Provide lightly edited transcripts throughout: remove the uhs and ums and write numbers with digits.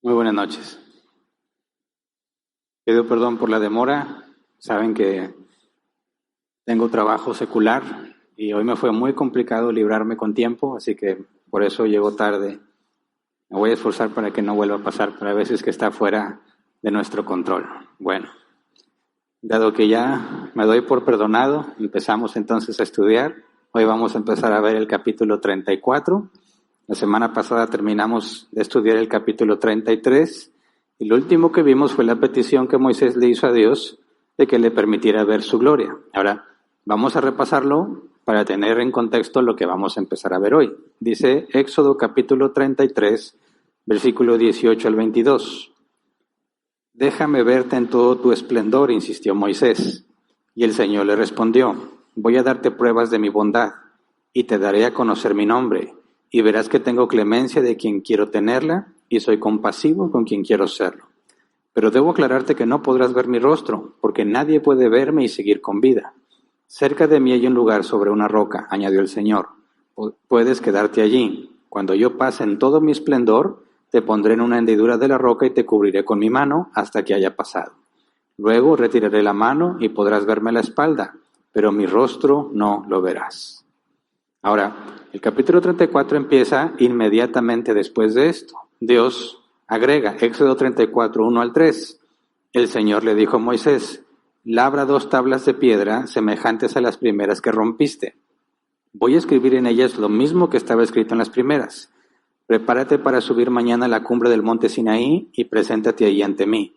Muy buenas noches. Pido perdón por la demora. Saben que tengo trabajo secular y hoy me fue muy complicado librarme con tiempo, así que por eso llego tarde. Me voy a esforzar para que no vuelva a pasar, pero a veces que está fuera de nuestro control. Bueno, dado que ya me doy por perdonado, empezamos entonces a estudiar. Hoy vamos a empezar a ver el capítulo 34. La semana pasada terminamos de estudiar el capítulo 33 y lo último que vimos fue la petición que Moisés le hizo a Dios de que le permitiera ver su gloria. Ahora, vamos a repasarlo para tener en contexto lo que vamos a empezar a ver hoy. Dice Éxodo capítulo 33, versículo 18 al 22. Déjame verte en todo tu esplendor, insistió Moisés. Y el Señor le respondió, voy a darte pruebas de mi bondad y te daré a conocer mi nombre. Y verás que tengo clemencia de quien quiero tenerla y soy compasivo con quien quiero serlo. Pero debo aclararte que no podrás ver mi rostro, porque nadie puede verme y seguir con vida. Cerca de mí hay un lugar sobre una roca, añadió el Señor. Puedes quedarte allí. Cuando yo pase en todo mi esplendor, te pondré en una hendidura de la roca y te cubriré con mi mano hasta que haya pasado. Luego retiraré la mano y podrás verme la espalda, pero mi rostro no lo verás. Ahora, el capítulo 34 empieza inmediatamente después de esto. Dios agrega, Éxodo 34, 1 al 3. El Señor le dijo a Moisés, labra 2 tablas de piedra semejantes a las primeras que rompiste. Voy a escribir en ellas lo mismo que estaba escrito en las primeras. Prepárate para subir mañana a la cumbre del monte Sinaí y preséntate allí ante mí.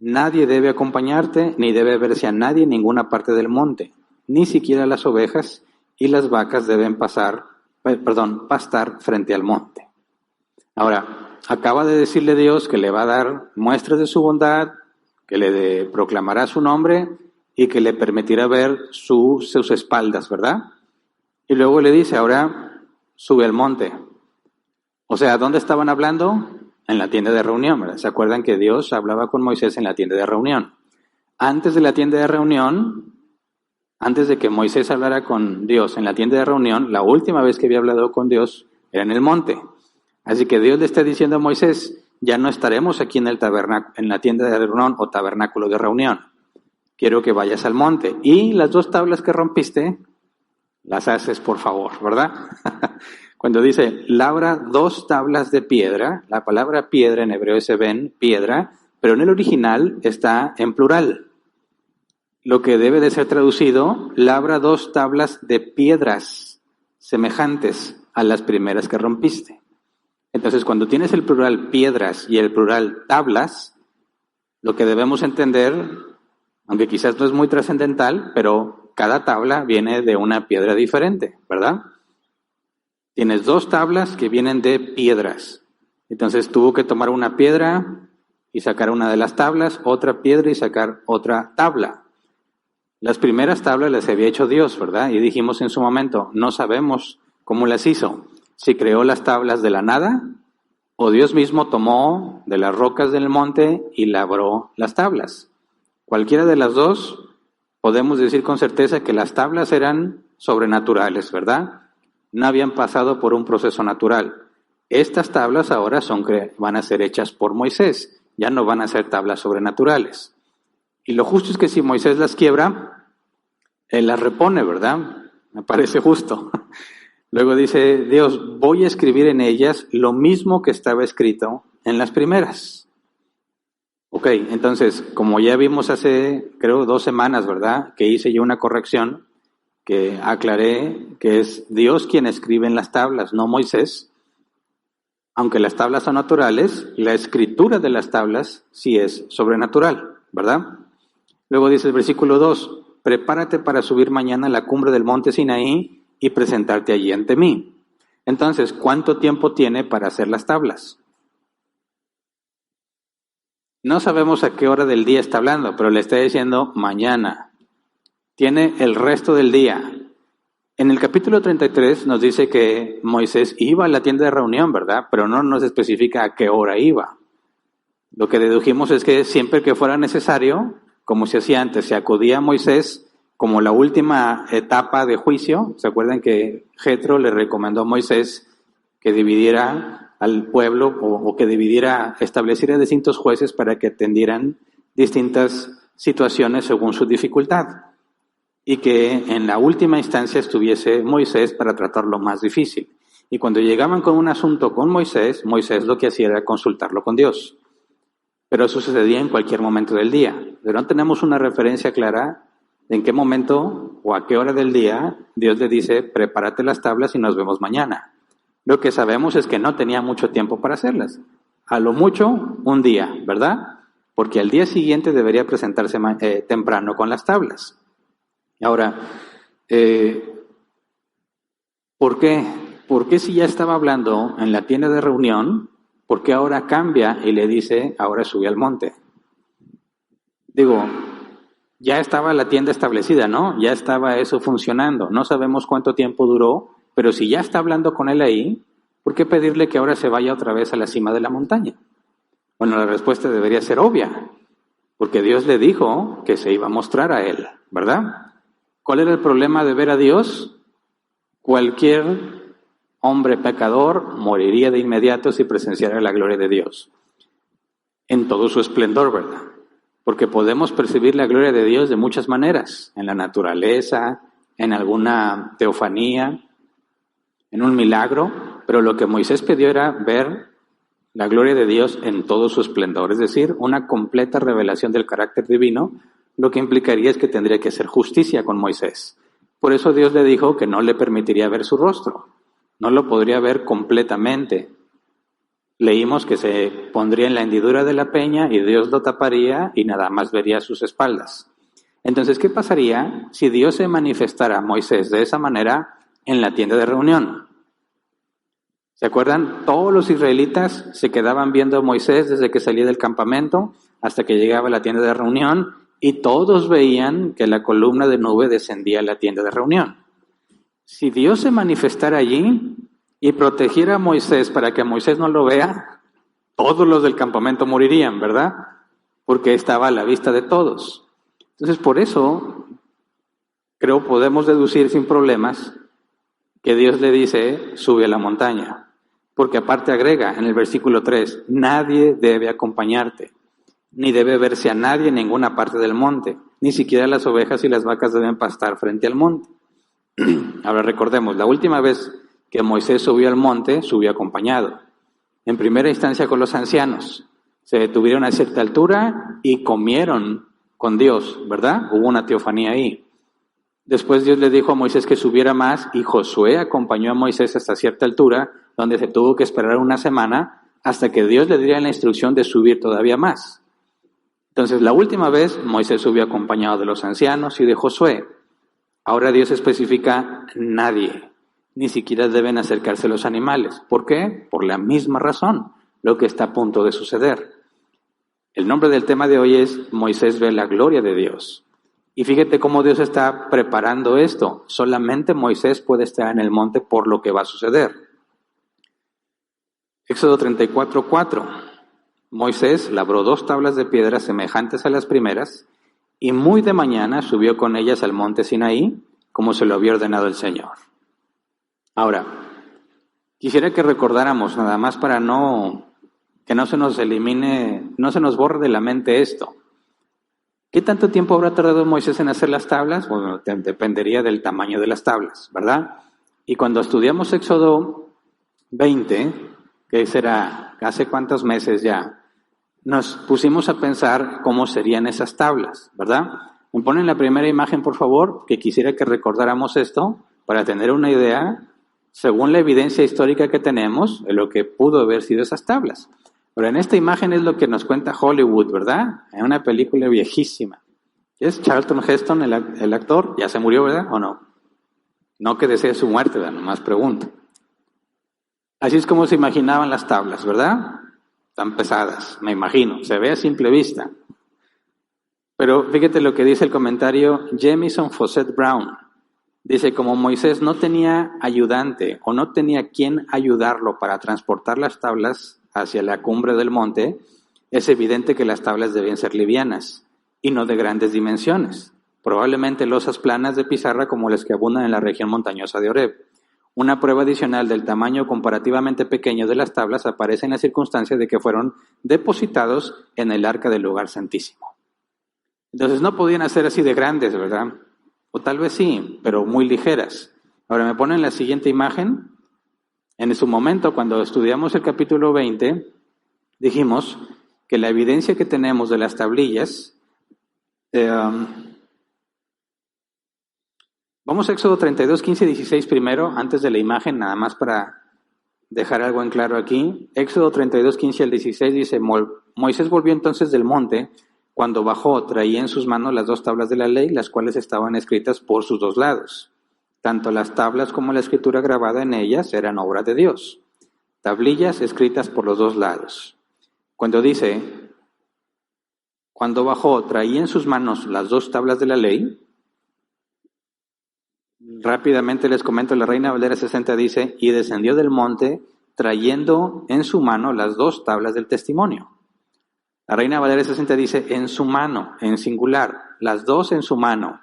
Nadie debe acompañarte, ni debe verse a nadie en ninguna parte del monte, ni siquiera las ovejas, y las vacas deben pastar frente al monte. Ahora, acaba de decirle Dios que le va a dar muestras de su bondad, que le proclamará su nombre y que le permitirá ver sus espaldas, ¿verdad? Y luego le dice, ahora sube al monte. O sea, ¿dónde estaban hablando? En la tienda de reunión, ¿verdad? ¿Se acuerdan que Dios hablaba con Moisés en la tienda de reunión? Antes de la tienda de reunión, antes de que Moisés hablara con Dios en la tienda de reunión, la última vez que había hablado con Dios era en el monte. Así que Dios le está diciendo a Moisés, ya no estaremos aquí en la tienda de reunión o tabernáculo de reunión. Quiero que vayas al monte. Y las 2 tablas que rompiste, las haces por favor, ¿verdad? Cuando dice, labra 2 tablas de piedra, la palabra piedra en hebreo es eben, piedra, pero en el original está en plural. Lo que debe de ser traducido, labra 2 tablas de piedras semejantes a las primeras que rompiste. Entonces, cuando tienes el plural piedras y el plural tablas, lo que debemos entender, aunque quizás no es muy trascendental, pero cada tabla viene de una piedra diferente, ¿verdad? Tienes 2 tablas que vienen de piedras. Entonces, tuvo que tomar una piedra y sacar una de las tablas, otra piedra y sacar otra tabla. Las primeras tablas las había hecho Dios, ¿verdad? Y dijimos en su momento, no sabemos cómo las hizo. Si creó las tablas de la nada, o Dios mismo tomó de las rocas del monte y labró las tablas. Cualquiera de las 2, podemos decir con certeza que las tablas eran sobrenaturales, ¿verdad? No habían pasado por un proceso natural. Estas tablas ahora van a ser hechas por Moisés, ya no van a ser tablas sobrenaturales. Y lo justo es que si Moisés las quiebra, él las repone, ¿verdad? Me parece justo. Luego dice Dios, voy a escribir en ellas lo mismo que estaba escrito en las primeras. Ok, entonces, como ya vimos hace, creo, 2 semanas, ¿verdad? Que hice yo una corrección, que aclaré que es Dios quien escribe en las tablas, no Moisés. Aunque las tablas son naturales, la escritura de las tablas sí es sobrenatural, ¿verdad? Luego dice el versículo 2, prepárate para subir mañana a la cumbre del monte Sinaí y presentarte allí ante mí. Entonces, ¿cuánto tiempo tiene para hacer las tablas? No sabemos a qué hora del día está hablando, pero le está diciendo mañana. Tiene el resto del día. En el capítulo 33 nos dice que Moisés iba a la tienda de reunión, ¿verdad? Pero no nos especifica a qué hora iba. Lo que dedujimos es que siempre que fuera necesario, como se hacía antes, se acudía a Moisés como la última etapa de juicio. ¿Se acuerdan que Jetro le recomendó a Moisés que dividiera al pueblo o que estableciera distintos jueces para que atendieran distintas situaciones según su dificultad. Y que en la última instancia estuviese Moisés para tratar lo más difícil. Y cuando llegaban con un asunto con Moisés, Moisés lo que hacía era consultarlo con Dios. Pero eso sucedía en cualquier momento del día. Pero no tenemos una referencia clara de en qué momento o a qué hora del día Dios le dice, prepárate las tablas y nos vemos mañana. Lo que sabemos es que no tenía mucho tiempo para hacerlas. A lo mucho, un día, ¿verdad? Porque al día siguiente debería presentarse temprano con las tablas. Ahora, ¿por qué? ¿Por qué si ya estaba hablando en la tienda de reunión, por qué ahora cambia y le dice, ahora sube al monte? Digo, ya estaba la tienda establecida, ¿no? Ya estaba eso funcionando. No sabemos cuánto tiempo duró, pero si ya está hablando con él ahí, ¿por qué pedirle que ahora se vaya otra vez a la cima de la montaña? Bueno, la respuesta debería ser obvia, porque Dios le dijo que se iba a mostrar a él, ¿verdad? ¿Cuál era el problema de ver a Dios? Cualquier hombre pecador moriría de inmediato si presenciara la gloria de Dios. En todo su esplendor, ¿verdad? Porque podemos percibir la gloria de Dios de muchas maneras. En la naturaleza, en alguna teofanía, en un milagro. Pero lo que Moisés pidió era ver la gloria de Dios en todo su esplendor. Es decir, una completa revelación del carácter divino. Lo que implicaría es que tendría que hacer justicia con Moisés. Por eso Dios le dijo que no le permitiría ver su rostro. No lo podría ver completamente. Leímos que se pondría en la hendidura de la peña y Dios lo taparía y nada más vería sus espaldas. Entonces, ¿qué pasaría si Dios se manifestara a Moisés de esa manera en la tienda de reunión? ¿Se acuerdan? Todos los israelitas se quedaban viendo a Moisés desde que salía del campamento hasta que llegaba a la tienda de reunión. Y todos veían que la columna de nube descendía a la tienda de reunión. Si Dios se manifestara allí y protegiera a Moisés para que Moisés no lo vea, todos los del campamento morirían, ¿verdad? Porque estaba a la vista de todos. Entonces, por eso, creo podemos deducir sin problemas que Dios le dice, sube a la montaña. Porque aparte agrega en el versículo 3, nadie debe acompañarte. Ni debe verse a nadie en ninguna parte del monte, ni siquiera las ovejas y las vacas deben pastar frente al monte. Ahora recordemos, la última vez que Moisés subió al monte, subió acompañado. En primera instancia con los ancianos. Se detuvieron a cierta altura y comieron con Dios, ¿verdad? Hubo una teofanía ahí. Después Dios le dijo a Moisés que subiera más y Josué acompañó a Moisés hasta cierta altura, donde se tuvo que esperar una semana hasta que Dios le diera la instrucción de subir todavía más. Entonces, la última vez Moisés subió acompañado de los ancianos y de Josué. Ahora Dios especifica nadie, ni siquiera deben acercarse los animales. ¿Por qué? Por la misma razón, lo que está a punto de suceder. El nombre del tema de hoy es Moisés ve la gloria de Dios. Y fíjate cómo Dios está preparando esto. Solamente Moisés puede estar en el monte por lo que va a suceder. Éxodo 34:4. Moisés labró 2 tablas de piedra semejantes a las primeras, y muy de mañana subió con ellas al monte Sinaí, como se lo había ordenado el Señor. Ahora, quisiera que recordáramos, nada más para que no se nos elimine, no se nos borre de la mente esto. ¿Qué tanto tiempo habrá tardado Moisés en hacer las tablas? Bueno, dependería del tamaño de las tablas, ¿verdad? Y cuando estudiamos Éxodo 20, que será hace cuántos meses ya, nos pusimos a pensar cómo serían esas tablas, ¿verdad? Me ponen la primera imagen, por favor, que quisiera que recordáramos esto para tener una idea, según la evidencia histórica que tenemos, de lo que pudo haber sido esas tablas. Pero en esta imagen es lo que nos cuenta Hollywood, ¿verdad? En una película viejísima. ¿Es Charlton Heston el actor? ¿Ya se murió, verdad? ¿O no? No que desee su muerte, ¿verdad? Nomás pregunto. Así es como se imaginaban las tablas, ¿verdad? Tan pesadas, me imagino. Se ve a simple vista. Pero fíjate lo que dice el comentario Jamison Fawcett Brown. Dice, como Moisés no tenía ayudante o no tenía quien ayudarlo para transportar las tablas hacia la cumbre del monte, es evidente que las tablas debían ser livianas y no de grandes dimensiones. Probablemente losas planas de pizarra como las que abundan en la región montañosa de Oreb. Una prueba adicional del tamaño comparativamente pequeño de las tablas aparece en la circunstancia de que fueron depositados en el arca del lugar santísimo. Entonces no podían ser así de grandes, ¿verdad? O tal vez sí, pero muy ligeras. Ahora me ponen la siguiente imagen. En su momento, cuando estudiamos el capítulo 20, dijimos que la evidencia que tenemos de las tablillas, vamos a Éxodo 32, 15 y 16 primero, antes de la imagen, nada más para dejar algo en claro aquí. Éxodo 32, 15 al 16 dice, Moisés volvió entonces del monte. Cuando bajó, traía en sus manos las 2 tablas de la ley, las cuales estaban escritas por sus 2 lados. Tanto las tablas como la escritura grabada en ellas eran obra de Dios. Tablillas escritas por los 2 lados. Cuando dice, cuando bajó, traía en sus manos las 2 tablas de la ley, rápidamente les comento, la Reina Valera 60 dice, y descendió del monte trayendo en su mano las 2 tablas del testimonio. La Reina Valera 60 dice, en su mano, en singular, las 2 en su mano.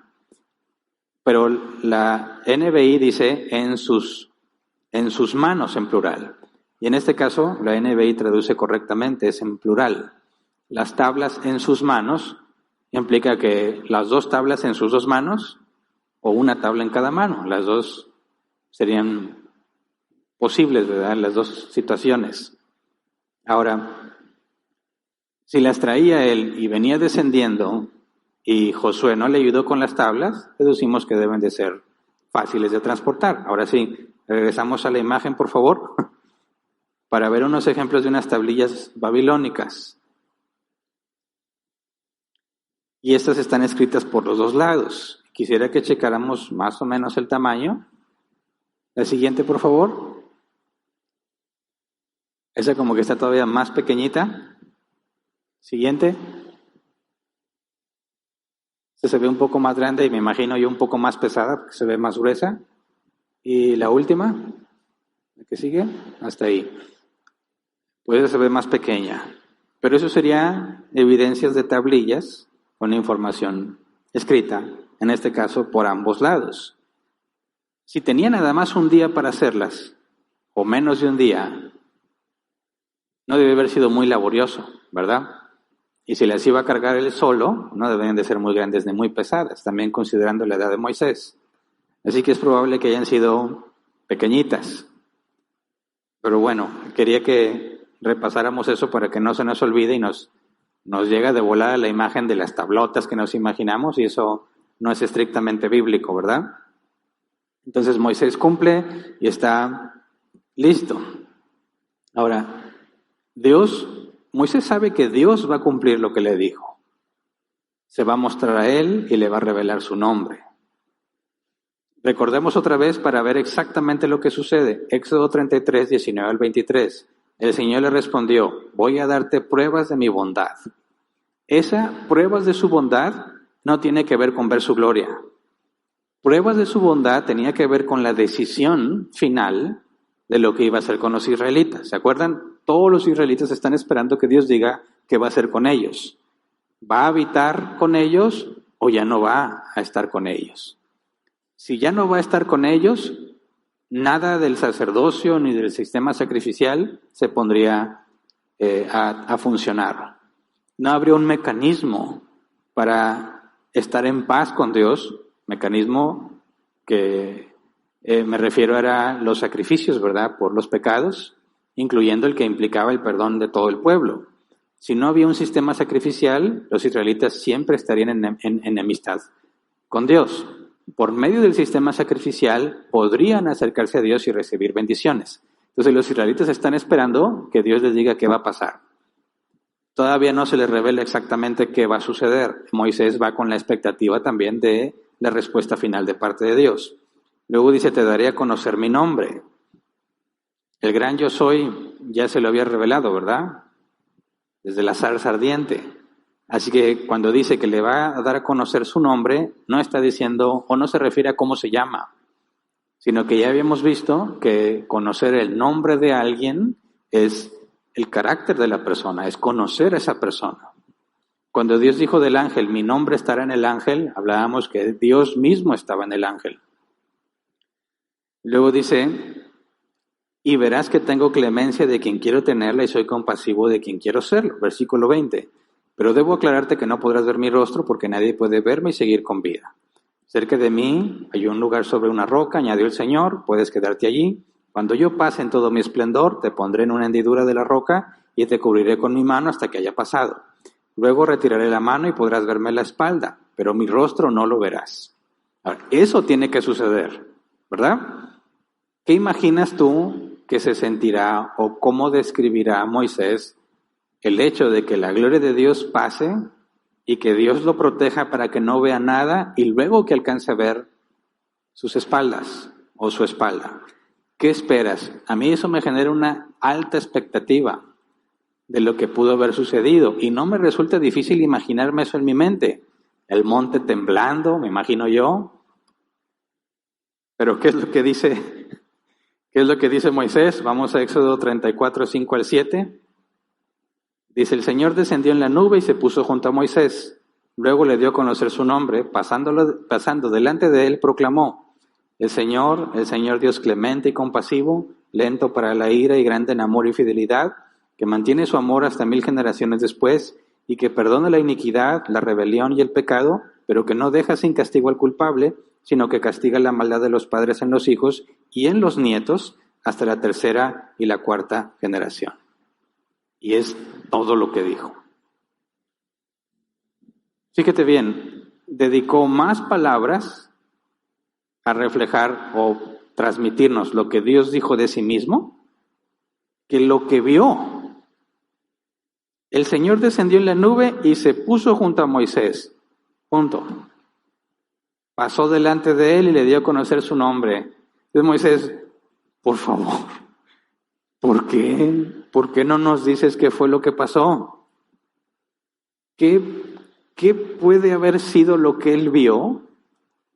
Pero la NBI dice en sus manos, en plural. Y en este caso, la NBI traduce correctamente, es en plural. Las tablas en sus manos implica que las 2 tablas en sus 2 manos o una tabla en cada mano. Las 2 serían posibles, ¿verdad? Las 2 situaciones. Ahora, si las traía él y venía descendiendo y Josué no le ayudó con las tablas, deducimos que deben de ser fáciles de transportar. Ahora sí, regresamos a la imagen, por favor, para ver unos ejemplos de unas tablillas babilónicas. Y estas están escritas por los 2 lados. Quisiera que checáramos más o menos el tamaño. La siguiente, por favor. Esa como que está todavía más pequeñita. Siguiente. Esta se ve un poco más grande y me imagino yo un poco más pesada porque se ve más gruesa. Y la última, la que sigue, hasta ahí. Pues esa se ve más pequeña. Pero eso sería evidencias de tablillas con información escrita, en este caso por ambos lados. Si tenía nada más un día para hacerlas, o menos de un día, no debe haber sido muy laborioso, ¿verdad? Y si las iba a cargar él solo, no deben de ser muy grandes ni muy pesadas, también considerando la edad de Moisés. Así que es probable que hayan sido pequeñitas. Pero bueno, quería que repasáramos eso para que no se nos olvide y nos llega de volada la imagen de las tablotas que nos imaginamos, y eso no es estrictamente bíblico, ¿verdad? Entonces Moisés cumple y está listo. Ahora, Moisés sabe que Dios va a cumplir lo que le dijo. Se va a mostrar a él y le va a revelar su nombre. Recordemos otra vez para ver exactamente lo que sucede. Éxodo 33, 19 al 23. El Señor le respondió, voy a darte pruebas de mi bondad. Esas pruebas de su bondad no tiene que ver con ver su gloria. Pruebas de su bondad tenía que ver con la decisión final de lo que iba a hacer con los israelitas. ¿Se acuerdan? Todos los israelitas están esperando que Dios diga qué va a hacer con ellos. ¿Va a habitar con ellos o ya no va a estar con ellos? Si ya no va a estar con ellos, nada del sacerdocio ni del sistema sacrificial se pondría a funcionar. No habría un mecanismo para estar en paz con Dios, mecanismo que me refiero a los sacrificios, ¿verdad?, por los pecados, incluyendo el que implicaba el perdón de todo el pueblo. Si no había un sistema sacrificial, los israelitas siempre estarían en enemistad con Dios. Por medio del sistema sacrificial podrían acercarse a Dios y recibir bendiciones. Entonces los israelitas están esperando que Dios les diga qué va a pasar. Todavía no se les revela exactamente qué va a suceder. Moisés va con la expectativa también de la respuesta final de parte de Dios. Luego dice, te daré a conocer mi nombre. El gran yo soy ya se lo había revelado, ¿verdad? Desde la zarza ardiente. Así que cuando dice que le va a dar a conocer su nombre, no está diciendo o no se refiere a cómo se llama, sino que ya habíamos visto que conocer el nombre de alguien es el carácter de la persona, es conocer a esa persona. Cuando Dios dijo del ángel, mi nombre estará en el ángel, hablábamos que Dios mismo estaba en el ángel. Luego dice, y verás que tengo clemencia de quien quiero tenerla y soy compasivo de quien quiero serlo. Versículo 20. Pero debo aclararte que no podrás ver mi rostro porque nadie puede verme y seguir con vida. Cerca de mí hay un lugar sobre una roca, añadió el Señor, puedes quedarte allí. Cuando yo pase en todo mi esplendor, te pondré en una hendidura de la roca y te cubriré con mi mano hasta que haya pasado. Luego retiraré la mano y podrás verme la espalda, pero mi rostro no lo verás. Ahora, eso tiene que suceder, ¿verdad? ¿Qué imaginas tú que se sentirá o cómo describirá Moisés el hecho de que la gloria de Dios pase y que Dios lo proteja para que no vea nada y luego que alcance a ver sus espaldas o su espalda? ¿Qué esperas? A mí eso me genera una alta expectativa de lo que pudo haber sucedido y no me resulta difícil imaginarme eso en mi mente. El monte temblando, me imagino yo. Pero ¿qué es lo que dice? ¿Qué es lo que dice Moisés? Vamos a Éxodo 34, 5 al 7. Dice, el Señor descendió en la nube y se puso junto a Moisés. Luego le dio a conocer su nombre. Pasando delante de él, proclamó, el Señor Dios clemente y compasivo, lento para la ira y grande en amor y fidelidad, que mantiene su amor hasta 1000 generaciones después, y que perdona la iniquidad, la rebelión y el pecado, pero que no deja sin castigo al culpable, sino que castiga la maldad de los padres en los hijos y en los nietos hasta la 3ª y la 4ª generación. Y es todo lo que dijo. Fíjate bien, dedicó más palabras a reflejar o transmitirnos lo que Dios dijo de sí mismo que lo que vio. El Señor descendió en la nube y se puso junto a Moisés. Punto. Pasó delante de él y le dio a conocer su nombre. Entonces Moisés, por favor, ¿por qué? ¿Por qué no nos dices qué fue lo que pasó? ¿Qué puede haber sido lo que él vio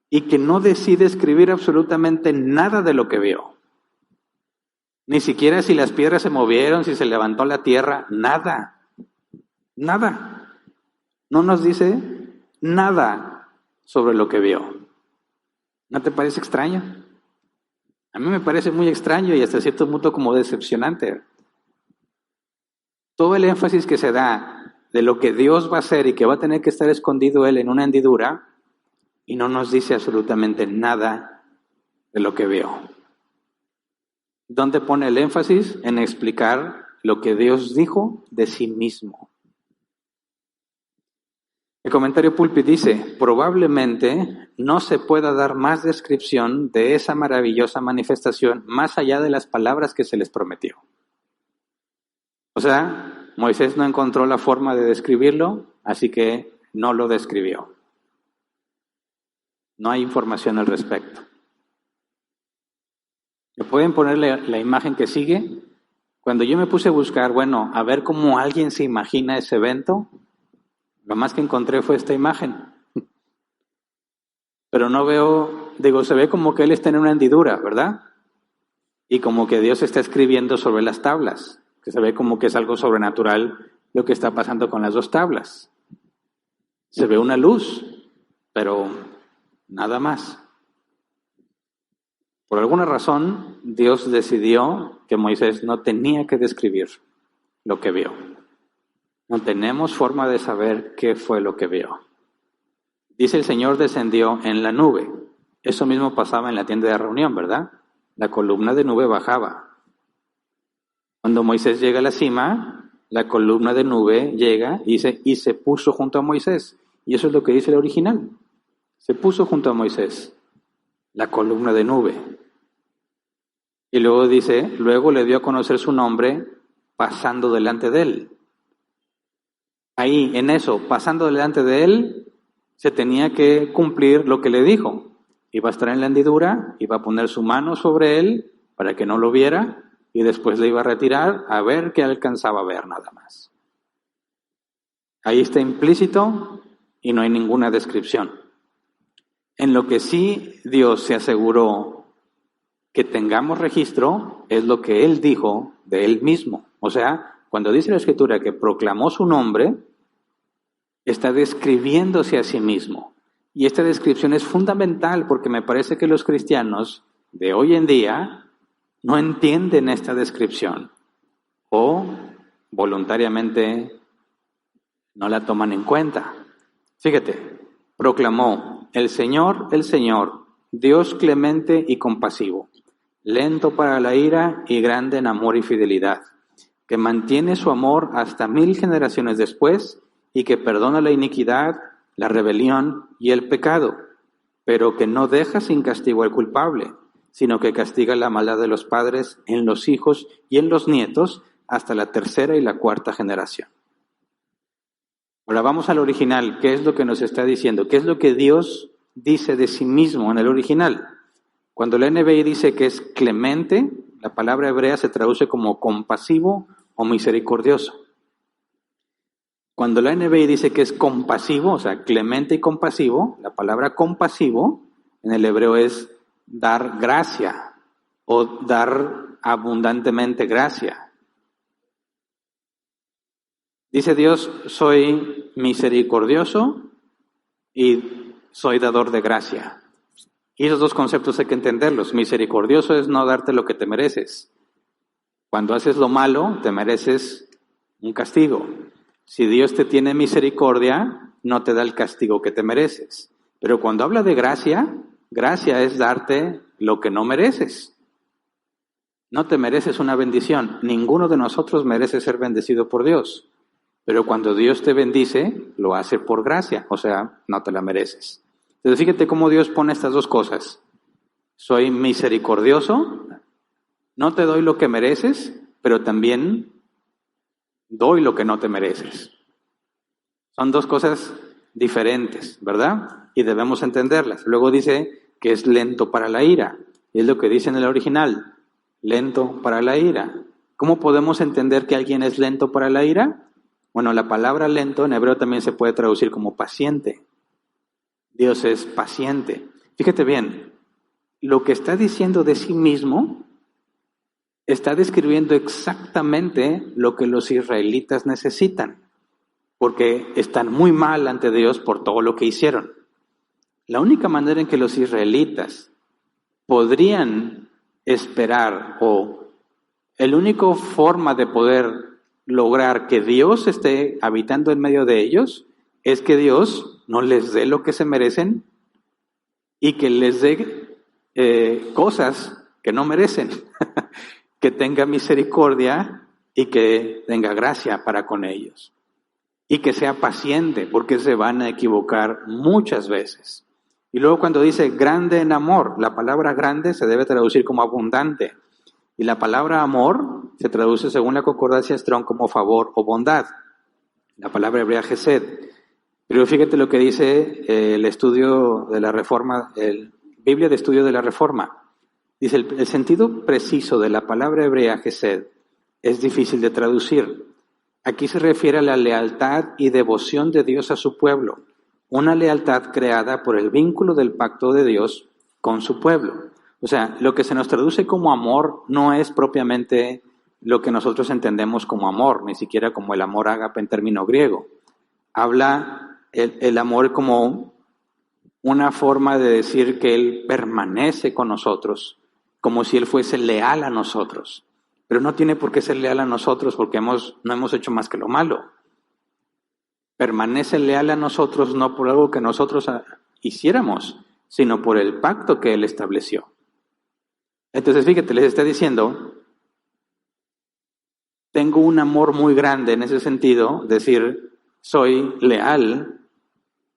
y que no decide escribir absolutamente nada de lo que vio? Ni siquiera si las piedras se movieron, si se levantó la tierra, nada. Nada. No nos dice nada sobre lo que vio. ¿No te parece extraño? A mí me parece muy extraño y hasta cierto punto como decepcionante. Todo el énfasis que se da de lo que Dios va a hacer y que va a tener que estar escondido Él en una hendidura y no nos dice absolutamente nada de lo que vio. ¿Dónde pone el énfasis? En explicar lo que Dios dijo de sí mismo. El comentario Pulpit dice, probablemente no se pueda dar más descripción de esa maravillosa manifestación más allá de las palabras que se les prometió. O sea, Moisés no encontró la forma de describirlo, así que no lo describió. No hay información al respecto. ¿Me pueden poner la imagen que sigue? Cuando yo me puse a buscar, a ver cómo alguien se imagina ese evento, lo más que encontré fue esta imagen. Pero no veo, se ve como que él está en una hendidura, ¿verdad? Y como que Dios está escribiendo sobre las tablas, que se ve como que es algo sobrenatural lo que está pasando con las 2 tablas. Se ve una luz, pero nada más. Por alguna razón, Dios decidió que Moisés no tenía que describir lo que vio. No tenemos forma de saber qué fue lo que vio. Dice el Señor descendió en la nube. Eso mismo pasaba en la tienda de reunión, ¿verdad? La columna de nube bajaba. Cuando Moisés llega a la cima, la columna de nube llega y se puso junto a Moisés. Y eso es lo que dice el original. Se puso junto a Moisés, la columna de nube. Y luego dice, luego le dio a conocer su nombre pasando delante de él. Ahí, en eso, pasando delante de él, se tenía que cumplir lo que le dijo. Iba a estar en la hendidura, iba a poner su mano sobre él para que no lo viera y después le iba a retirar a ver qué alcanzaba a ver nada más. Ahí está implícito y no hay ninguna descripción. En lo que sí Dios se aseguró que tengamos registro es lo que Él dijo de Él mismo. O sea, cuando dice la Escritura que proclamó su nombre, está describiéndose a sí mismo. Y esta descripción es fundamental porque me parece que los cristianos de hoy en día no entienden esta descripción o voluntariamente no la toman en cuenta. Fíjate, proclamó, el Señor, Dios clemente y compasivo, lento para la ira y grande en amor y fidelidad, que mantiene su amor hasta 1000 generaciones después y que perdona la iniquidad, la rebelión y el pecado, pero que no deja sin castigo al culpable, sino que castiga la maldad de los padres en los hijos y en los nietos hasta la 3ª y la 4ª generación. Ahora vamos al original. ¿Qué es lo que nos está diciendo? ¿Qué es lo que Dios dice de sí mismo en el original? Cuando la NBI dice que es clemente, la palabra hebrea se traduce como compasivo o misericordioso. Cuando la NBI dice que es compasivo, o sea, clemente y compasivo, la palabra compasivo en el hebreo es dar gracia o dar abundantemente gracia. Dice Dios, soy misericordioso y soy dador de gracia. Y esos dos conceptos hay que entenderlos. Misericordioso es no darte lo que te mereces. Cuando haces lo malo, te mereces un castigo. Si Dios te tiene misericordia, no te da el castigo que te mereces. Pero cuando habla de gracia, gracia es darte lo que no mereces. No te mereces una bendición. Ninguno de nosotros merece ser bendecido por Dios. Pero cuando Dios te bendice, lo hace por gracia, o sea, no te la mereces. Entonces fíjate cómo Dios pone estas dos cosas. Soy misericordioso, no te doy lo que mereces, pero también doy lo que no te mereces. Son dos cosas diferentes, ¿verdad? Y debemos entenderlas. Luego dice que es lento para la ira, y es lo que dice en el original, lento para la ira. ¿Cómo podemos entender que alguien es lento para la ira? Bueno, la palabra lento en hebreo también se puede traducir como paciente. Dios es paciente. Fíjate bien, lo que está diciendo de sí mismo está describiendo exactamente lo que los israelitas necesitan, porque están muy mal ante Dios por todo lo que hicieron. La única manera en que los israelitas podrían esperar o la única forma de poder lograr que Dios esté habitando en medio de ellos es que Dios no les dé lo que se merecen y que les dé cosas que no merecen, que tenga misericordia y que tenga gracia para con ellos y que sea paciente porque se van a equivocar muchas veces. Y luego cuando dice grande en amor, la palabra grande se debe traducir como abundante. Y la palabra amor se traduce según la concordancia Strong como favor o bondad. La palabra hebrea gesed. Pero fíjate lo que dice el estudio de la Reforma, el Biblia de Estudio de la Reforma. Dice, el sentido preciso de la palabra hebrea gesed es difícil de traducir. Aquí se refiere a la lealtad y devoción de Dios a su pueblo. Una lealtad creada por el vínculo del pacto de Dios con su pueblo. O sea, lo que se nos traduce como amor no es propiamente lo que nosotros entendemos como amor, ni siquiera como el amor ágape en término griego. Habla el amor como una forma de decir que Él permanece con nosotros, como si Él fuese leal a nosotros. Pero no tiene por qué ser leal a nosotros porque no hemos hecho más que lo malo. Permanece leal a nosotros no por algo que nosotros hiciéramos, sino por el pacto que Él estableció. Entonces, fíjate, les está diciendo, tengo un amor muy grande en ese sentido, decir, soy leal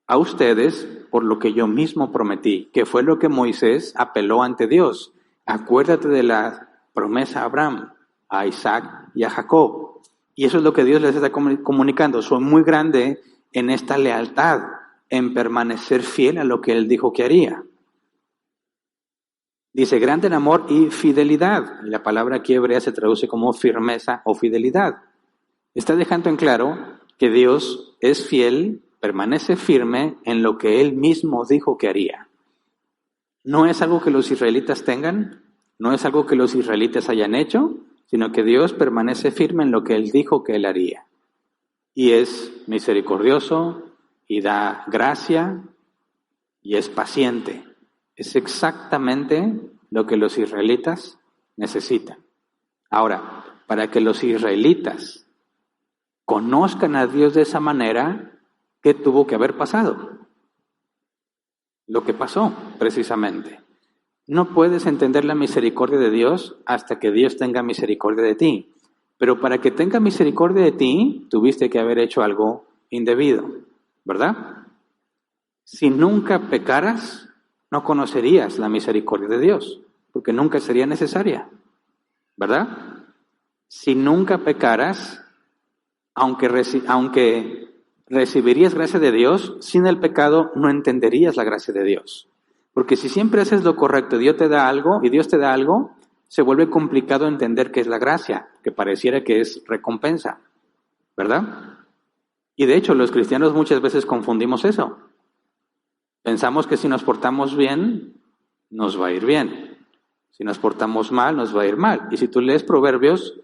a ustedes por lo que yo mismo prometí, que fue lo que Moisés apeló ante Dios. Acuérdate de la promesa a Abraham, a Isaac y a Jacob. Y eso es lo que Dios les está comunicando. Soy muy grande en esta lealtad, en permanecer fiel a lo que Él dijo que haría. Dice, grande en amor y fidelidad. La palabra aquí hebrea se traduce como firmeza o fidelidad. Está dejando en claro que Dios es fiel, permanece firme en lo que Él mismo dijo que haría. No es algo que los israelitas tengan, no es algo que los israelitas hayan hecho, sino que Dios permanece firme en lo que Él dijo que Él haría. Y es misericordioso y da gracia y es paciente. Es exactamente lo que los israelitas necesitan. Ahora, para que los israelitas conozcan a Dios de esa manera, ¿qué tuvo que haber pasado? Lo que pasó, precisamente. No puedes entender la misericordia de Dios hasta que Dios tenga misericordia de ti. Pero para que tenga misericordia de ti, tuviste que haber hecho algo indebido, ¿verdad? Si nunca pecaras, no conocerías la misericordia de Dios, porque nunca sería necesaria, ¿verdad? Si nunca pecaras, aunque recibirías gracia de Dios, sin el pecado no entenderías la gracia de Dios. Porque si siempre haces lo correcto, Dios te da algo, se vuelve complicado entender qué es la gracia, que pareciera que es recompensa, ¿verdad? Y de hecho, los cristianos muchas veces confundimos eso. Pensamos que si nos portamos bien, nos va a ir bien. Si nos portamos mal, nos va a ir mal. Y si tú lees Proverbios,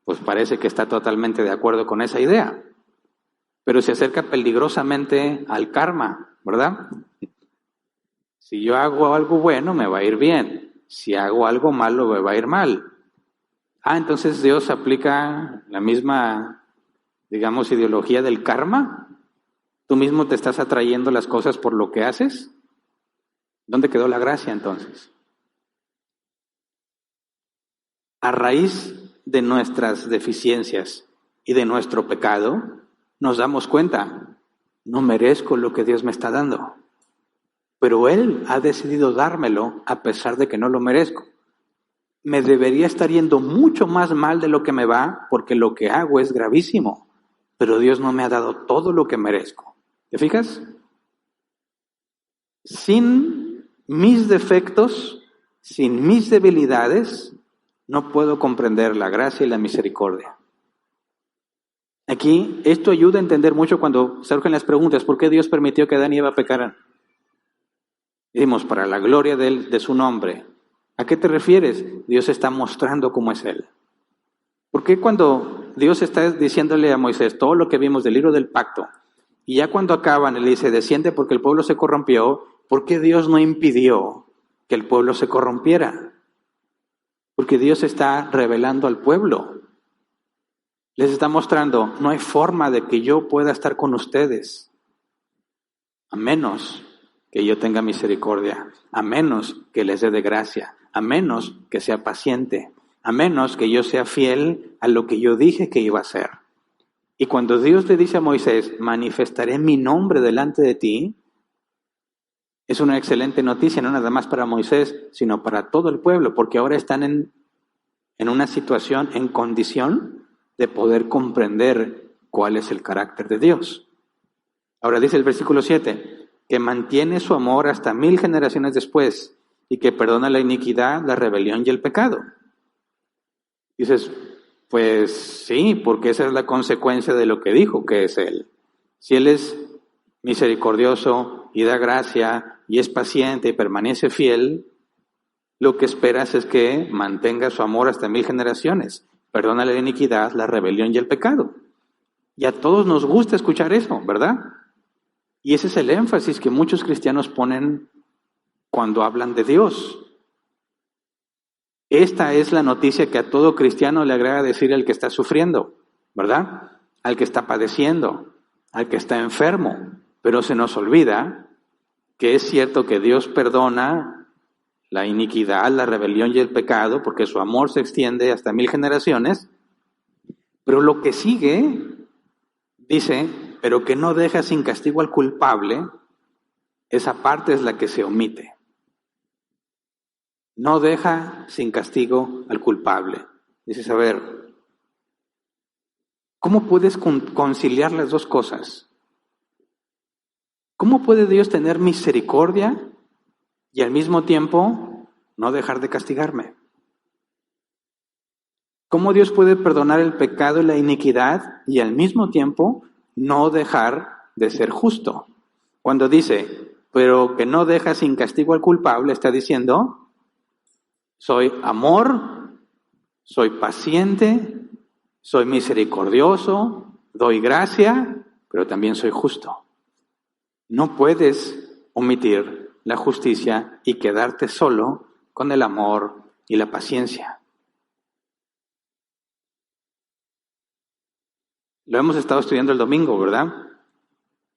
pues parece que está totalmente de acuerdo con esa idea. Pero se acerca peligrosamente al karma, ¿verdad? Si yo hago algo bueno, me va a ir bien. Si hago algo malo, me va a ir mal. Entonces Dios aplica la misma, digamos, ideología del karma. ¿Tú mismo te estás atrayendo las cosas por lo que haces? ¿Dónde quedó la gracia entonces? A raíz de nuestras deficiencias y de nuestro pecado, nos damos cuenta, no merezco lo que Dios me está dando. Pero Él ha decidido dármelo a pesar de que no lo merezco. Me debería estar yendo mucho más mal de lo que me va, porque lo que hago es gravísimo. Pero Dios no me ha dado todo lo que merezco. ¿Te fijas? Sin mis defectos, sin mis debilidades, no puedo comprender la gracia y la misericordia. Aquí, esto ayuda a entender mucho cuando surgen las preguntas, ¿por qué Dios permitió que Adán y Eva pecaran? Decimos, para la gloria de su nombre. ¿A qué te refieres? Dios está mostrando cómo es Él. ¿Por qué cuando Dios está diciéndole a Moisés todo lo que vimos del libro del pacto, y ya cuando acaban, Él dice, desciende porque el pueblo se corrompió, ¿por qué Dios no impidió que el pueblo se corrompiera? Porque Dios está revelando al pueblo. Les está mostrando, no hay forma de que yo pueda estar con ustedes, a menos que yo tenga misericordia, a menos que les dé de gracia, a menos que sea paciente, a menos que yo sea fiel a lo que yo dije que iba a hacer. Y cuando Dios le dice a Moisés, manifestaré mi nombre delante de ti, es una excelente noticia, no nada más para Moisés, sino para todo el pueblo, porque ahora están en una situación, en condición de poder comprender cuál es el carácter de Dios. Ahora dice el versículo 7, que mantiene su amor hasta 1000 generaciones después y que perdona la iniquidad, la rebelión y el pecado. Dices, pues sí, porque esa es la consecuencia de lo que dijo que es Él. Si Él es misericordioso y da gracia y es paciente y permanece fiel, lo que esperas es que mantenga su amor hasta 1000 generaciones. Perdona la iniquidad, la rebelión y el pecado. Y a todos nos gusta escuchar eso, ¿verdad? Y ese es el énfasis que muchos cristianos ponen cuando hablan de Dios. Esta es la noticia que a todo cristiano le agrada decir al que está sufriendo, ¿verdad? Al que está padeciendo, al que está enfermo. Pero se nos olvida que es cierto que Dios perdona la iniquidad, la rebelión y el pecado, porque su amor se extiende hasta 1000 generaciones. Pero lo que sigue, dice, pero que no deja sin castigo al culpable, esa parte es la que se omite. No deja sin castigo al culpable. Dices, a ver, ¿cómo puedes conciliar las dos cosas? ¿Cómo puede Dios tener misericordia y al mismo tiempo no dejar de castigarme? ¿Cómo Dios puede perdonar el pecado y la iniquidad y al mismo tiempo no dejar de ser justo? Cuando dice, pero que no deja sin castigo al culpable, está diciendo, soy amor, soy paciente, soy misericordioso, doy gracia, pero también soy justo. No puedes omitir la justicia y quedarte solo con el amor y la paciencia. Lo hemos estado estudiando el domingo, ¿verdad?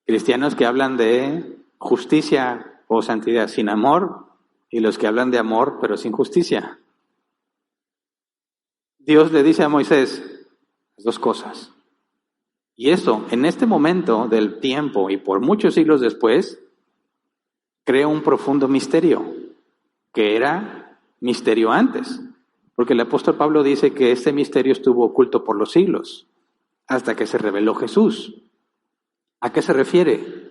Cristianos que hablan de justicia o santidad sin amor y los que hablan de amor pero sin justicia. Dios le dice a Moisés las dos cosas. Y eso, en este momento del tiempo y por muchos siglos después, crea un profundo misterio, que era misterio antes. Porque el apóstol Pablo dice que este misterio estuvo oculto por los siglos, hasta que se reveló Jesús. ¿A qué se refiere?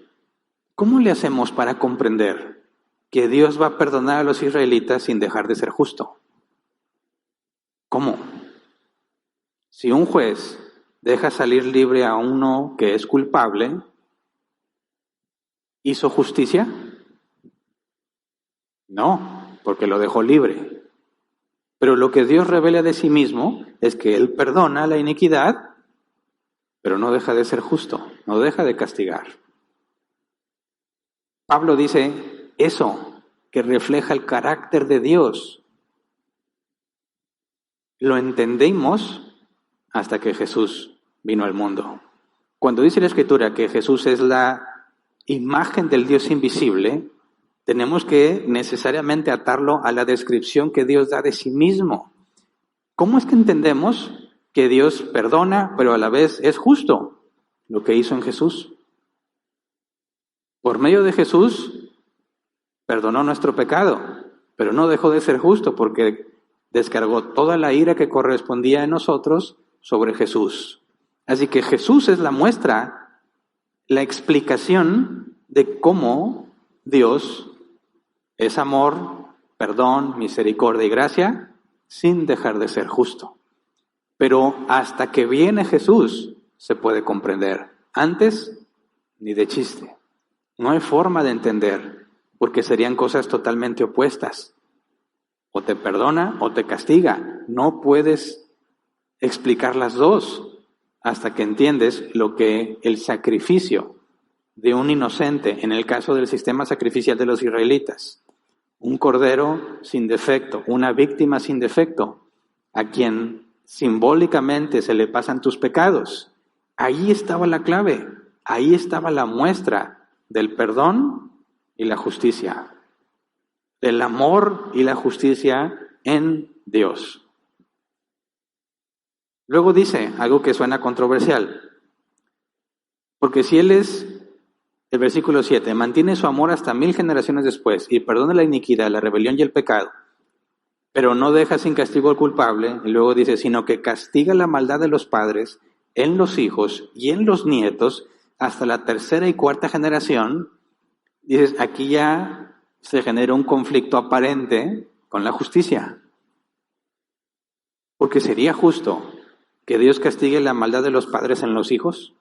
¿Cómo le hacemos para comprender que Dios va a perdonar a los israelitas sin dejar de ser justo? ¿Cómo? Si un juez deja salir libre a uno que es culpable, ¿hizo justicia? No, porque lo dejó libre. Pero lo que Dios revela de sí mismo es que Él perdona la iniquidad, pero no deja de ser justo, no deja de castigar. Pablo dice eso, que refleja el carácter de Dios. Lo entendemos hasta que Jesús vino al mundo. Cuando dice la Escritura que Jesús es la imagen del Dios invisible, tenemos que necesariamente atarlo a la descripción que Dios da de sí mismo. ¿Cómo es que entendemos que Dios perdona, pero a la vez es justo? Lo que hizo en Jesús. Por medio de Jesús perdonó nuestro pecado, pero no dejó de ser justo porque descargó toda la ira que correspondía en nosotros sobre Jesús. Así que Jesús es la muestra, la explicación de cómo Dios es amor, perdón, misericordia y gracia, sin dejar de ser justo. Pero hasta que viene Jesús se puede comprender. Antes, ni de chiste. No hay forma de entender, porque serían cosas totalmente opuestas. O te perdona o te castiga. No puedes explicar las dos hasta que entiendes lo que el sacrificio de un inocente, en el caso del sistema sacrificial de los israelitas, un cordero sin defecto, una víctima sin defecto, a quien simbólicamente se le pasan tus pecados. Ahí estaba la clave, ahí estaba la muestra del perdón y la justicia, del amor y la justicia en Dios. Luego dice algo que suena controversial, porque si Él es, el versículo 7, mantiene su amor hasta 1000 generaciones después y perdona la iniquidad, la rebelión y el pecado, pero no deja sin castigo al culpable, y luego dice, sino que castiga la maldad de los padres en los hijos y en los nietos hasta la tercera y cuarta generación. Dices, aquí ya se genera un conflicto aparente con la justicia. Porque sería justo que Dios castigue la maldad de los padres en los hijos.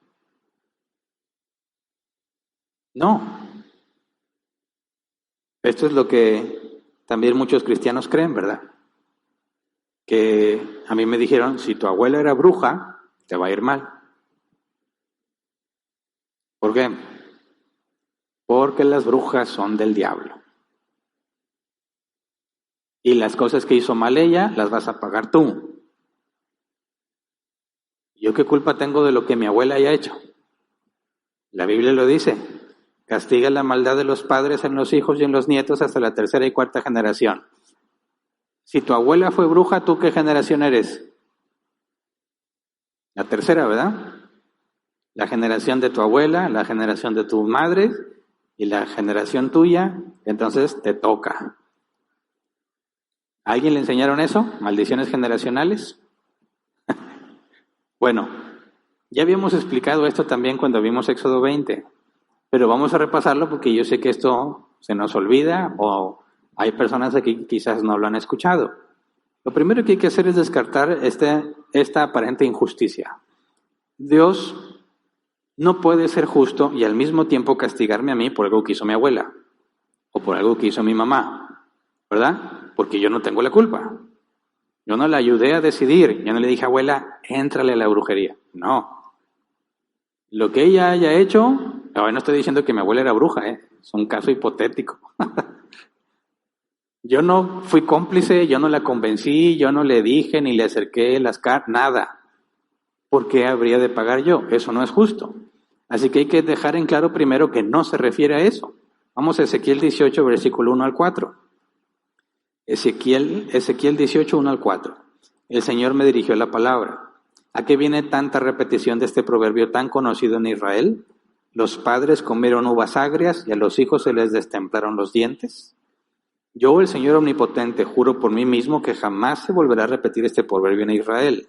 No. Esto es lo que también muchos cristianos creen, ¿verdad? Que a mí me dijeron, si tu abuela era bruja, te va a ir mal. ¿Por qué? Porque las brujas son del diablo. Y las cosas que hizo mal ella, las vas a pagar tú. ¿Yo qué culpa tengo de lo que mi abuela haya hecho? La Biblia lo dice. Castiga la maldad de los padres en los hijos y en los nietos hasta la tercera y cuarta generación. Si tu abuela fue bruja, ¿tú qué generación eres? La tercera, ¿verdad? La generación de tu abuela, la generación de tu madre y la generación tuya, entonces te toca. ¿A alguien le enseñaron eso? ¿Maldiciones generacionales? Bueno, ya habíamos explicado esto también cuando vimos Éxodo 20, pero vamos a repasarlo porque yo sé que esto se nos olvida o hay personas aquí que quizás no lo han escuchado. Lo primero que hay que hacer es descartar esta aparente injusticia. Dios no puede ser justo y al mismo tiempo castigarme a mí por algo que hizo mi abuela o por algo que hizo mi mamá, ¿verdad? Porque yo no tengo la culpa. Yo no la ayudé a decidir. Yo no le dije, abuela, éntrale a la brujería. No. Lo que ella haya hecho, ahora no estoy diciendo que mi abuela era bruja, es un caso hipotético. Yo no fui cómplice, yo no la convencí, yo no le dije ni le acerqué las cartas, nada. ¿Por qué habría de pagar yo? Eso no es justo. Así que hay que dejar en claro primero que no se refiere a eso. Vamos a Ezequiel 18, versículo 1 al 4. Ezequiel 18, 1 al 4. El Señor me dirigió la palabra. ¿A qué viene tanta repetición de este proverbio tan conocido en Israel? Los padres comieron uvas agrias y a los hijos se les destemplaron los dientes. Yo, el Señor Omnipotente, juro por mí mismo que jamás se volverá a repetir este proverbio en Israel.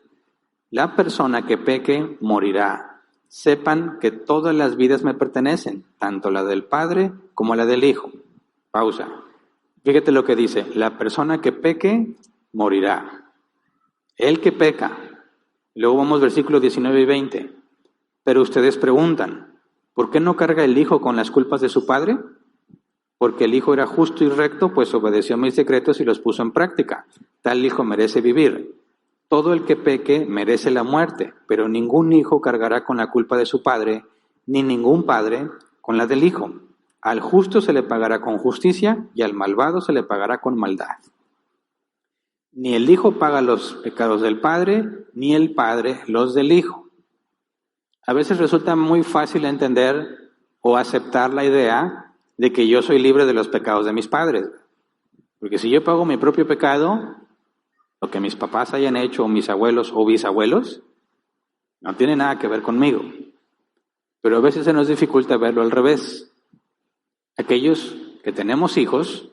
La persona que peque morirá. Sepan que todas las vidas me pertenecen, tanto la del Padre como la del Hijo. Pausa. Fíjate lo que dice, la persona que peque morirá. El que peca. Luego vamos versículos 19 y 20. Pero ustedes preguntan, ¿por qué no carga el Hijo con las culpas de su Padre? Porque el Hijo era justo y recto, pues obedeció mis decretos y los puso en práctica. Tal Hijo merece vivir. Todo el que peque merece la muerte, pero ningún hijo cargará con la culpa de su padre, ni ningún padre con la del hijo. Al justo se le pagará con justicia y al malvado se le pagará con maldad. Ni el hijo paga los pecados del padre, ni el padre los del hijo. A veces resulta muy fácil entender o aceptar la idea de que yo soy libre de los pecados de mis padres. Porque si yo pago mi propio pecado, lo que mis papás hayan hecho, o mis abuelos o bisabuelos, no tiene nada que ver conmigo. Pero a veces se nos dificulta verlo al revés. Aquellos que tenemos hijos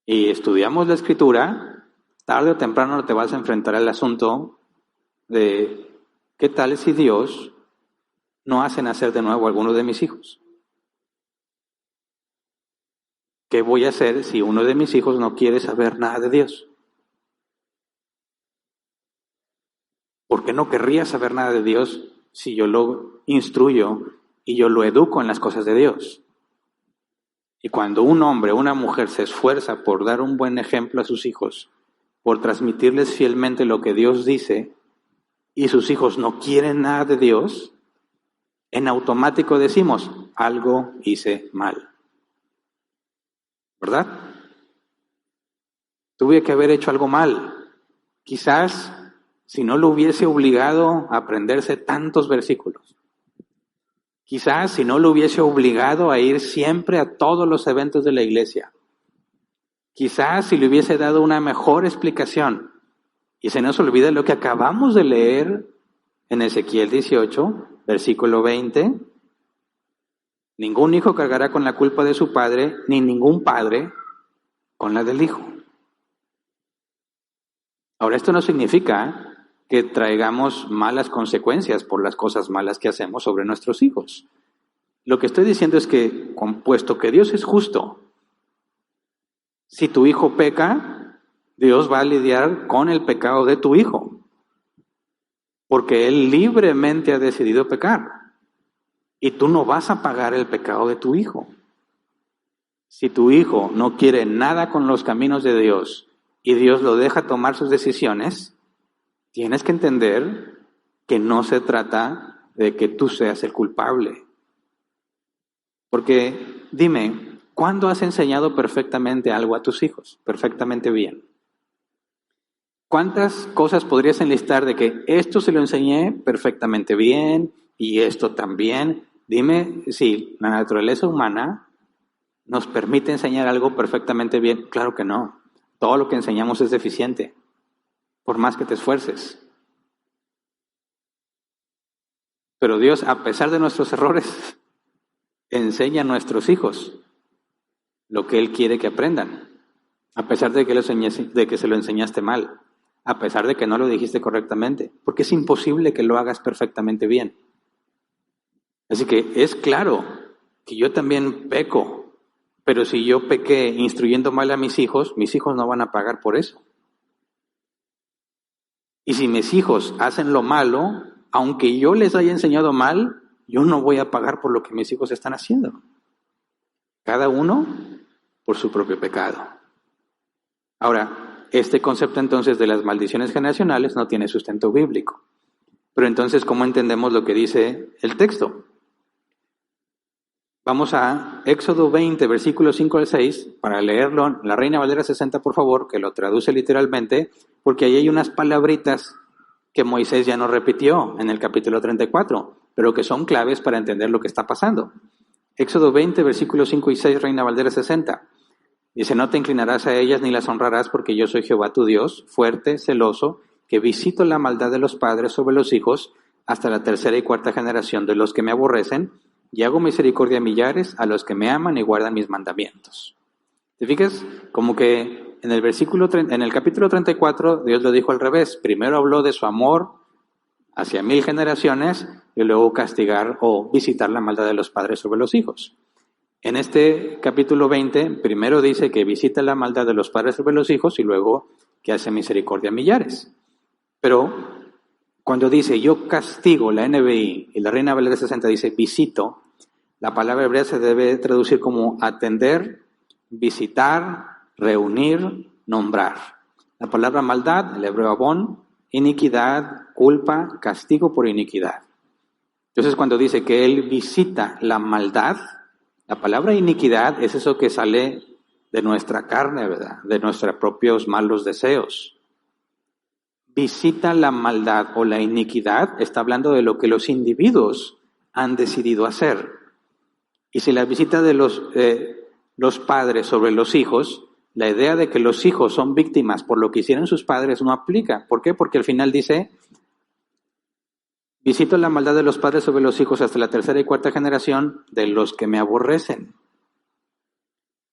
y estudiamos la Escritura, tarde o temprano te vas a enfrentar al asunto de ¿qué tal si Dios no hace nacer de nuevo a alguno de mis hijos? ¿Qué voy a hacer si uno de mis hijos no quiere saber nada de Dios? ¿Por qué no querría saber nada de Dios si yo lo instruyo y yo lo educo en las cosas de Dios? Y cuando un hombre o una mujer se esfuerza por dar un buen ejemplo a sus hijos, por transmitirles fielmente lo que Dios dice, y sus hijos no quieren nada de Dios, en automático decimos, algo hice mal. ¿Verdad? Tuve que haber hecho algo mal. Quizás si no lo hubiese obligado a aprenderse tantos versículos. Quizás si no lo hubiese obligado a ir siempre a todos los eventos de la iglesia. Quizás si le hubiese dado una mejor explicación. Y se nos olvida lo que acabamos de leer en Ezequiel 18, versículo 20. Ningún hijo cargará con la culpa de su padre, ni ningún padre con la del hijo. Ahora, esto no significa que traigamos malas consecuencias por las cosas malas que hacemos sobre nuestros hijos. Lo que estoy diciendo es que, puesto que Dios es justo, si tu hijo peca, Dios va a lidiar con el pecado de tu hijo, porque Él libremente ha decidido pecar, y tú no vas a pagar el pecado de tu hijo. Si tu hijo no quiere nada con los caminos de Dios, y Dios lo deja tomar sus decisiones, tienes que entender que no se trata de que tú seas el culpable. Porque dime, ¿cuándo has enseñado perfectamente algo a tus hijos? Perfectamente bien. ¿Cuántas cosas podrías enlistar de que esto se lo enseñé perfectamente bien y esto también? Dime si la naturaleza humana nos permite enseñar algo perfectamente bien. Claro que no. Todo lo que enseñamos es deficiente, por más que te esfuerces. Pero Dios, a pesar de nuestros errores, enseña a nuestros hijos lo que Él quiere que aprendan, a pesar de que se lo enseñaste mal, a pesar de que no lo dijiste correctamente, porque es imposible que lo hagas perfectamente bien. Así que es claro que yo también peco, pero si yo pequé instruyendo mal a mis hijos no van a pagar por eso. Y si mis hijos hacen lo malo, aunque yo les haya enseñado mal, yo no voy a pagar por lo que mis hijos están haciendo. Cada uno por su propio pecado. Ahora, este concepto entonces de las maldiciones generacionales no tiene sustento bíblico. Pero entonces, ¿cómo entendemos lo que dice el texto? Vamos a Éxodo 20, versículos 5 al 6, para leerlo, la Reina Valera 60, por favor, que lo traduce literalmente, porque ahí hay unas palabritas que Moisés ya no repitió en el capítulo 34, pero que son claves para entender lo que está pasando. Éxodo 20, versículos 5 y 6, Reina Valera 60. Dice, no te inclinarás a ellas ni las honrarás, porque yo soy Jehová tu Dios, fuerte, celoso, que visito la maldad de los padres sobre los hijos hasta la tercera y cuarta generación de los que me aborrecen, y hago misericordia a millares a los que me aman y guardan mis mandamientos. ¿Te fijas? Como que en el capítulo 34 Dios lo dijo al revés. Primero habló de su amor hacia 1000 generaciones y luego castigar o visitar la maldad de los padres sobre los hijos. En este capítulo 20, primero dice que visita la maldad de los padres sobre los hijos y luego que hace misericordia a millares. Pero cuando dice yo castigo, la NBI y la Reina Valera 60 dice visito, la palabra hebrea se debe traducir como atender, visitar, reunir, nombrar. La palabra maldad, el hebreo abón, iniquidad, culpa, castigo por iniquidad. Entonces cuando dice que él visita la maldad, la palabra iniquidad es eso que sale de nuestra carne, ¿verdad? De nuestros propios malos deseos. Visita la maldad o la iniquidad, está hablando de lo que los individuos han decidido hacer. Y si la visita de los padres sobre los hijos, la idea de que los hijos son víctimas por lo que hicieron sus padres no aplica. ¿Por qué? Porque al final dice, visito la maldad de los padres sobre los hijos hasta la tercera y cuarta generación de los que me aborrecen.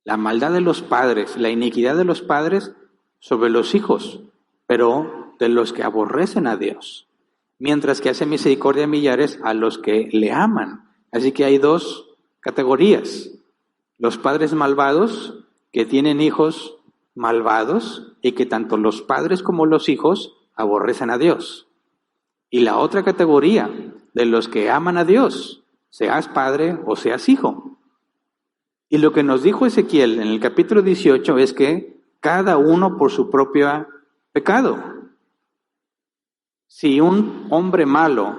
La maldad de los padres, la iniquidad de los padres sobre los hijos, pero de los que aborrecen a Dios, mientras que hace misericordia a millares a los que le aman. Así que hay dos categorías: los padres malvados que tienen hijos malvados y que tanto los padres como los hijos aborrecen a Dios. Y la otra categoría de los que aman a Dios, seas padre o seas hijo. Y lo que nos dijo Ezequiel en el capítulo 18 es que cada uno por su propio pecado. Si un hombre malo,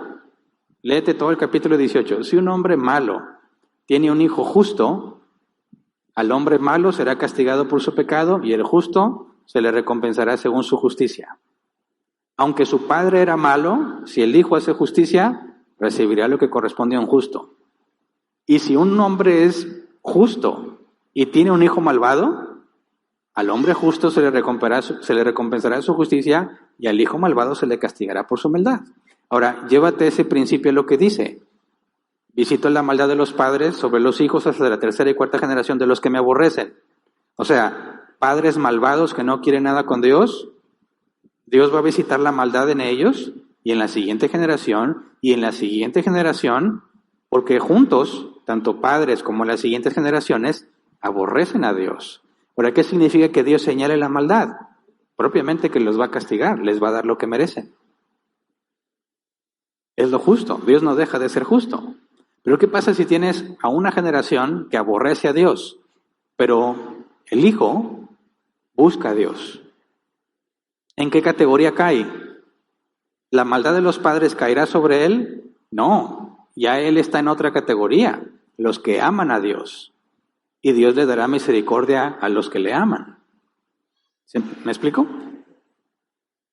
léete todo el capítulo 18, si un hombre malo tiene un hijo justo, al hombre malo será castigado por su pecado y el justo se le recompensará según su justicia. Aunque su padre era malo, si el hijo hace justicia, recibirá lo que corresponde a un justo. Y si un hombre es justo y tiene un hijo malvado, al hombre justo se le recompensará su justicia y al hijo malvado se le castigará por su maldad. Ahora, llévate ese principio a lo que dice. Visito la maldad de los padres sobre los hijos hasta la tercera y cuarta generación de los que me aborrecen. O sea, padres malvados que no quieren nada con Dios, Dios va a visitar la maldad en ellos y en la siguiente generación y en la siguiente generación, porque juntos, tanto padres como las siguientes generaciones, aborrecen a Dios. Ahora, ¿qué significa que Dios señale la maldad? Propiamente que los va a castigar, les va a dar lo que merecen. Es lo justo, Dios no deja de ser justo. Pero ¿qué pasa si tienes a una generación que aborrece a Dios, pero el hijo busca a Dios? ¿En qué categoría cae? ¿La maldad de los padres caerá sobre él? No, ya él está en otra categoría, los que aman a Dios. Y Dios le dará misericordia a los que le aman. ¿Me explico?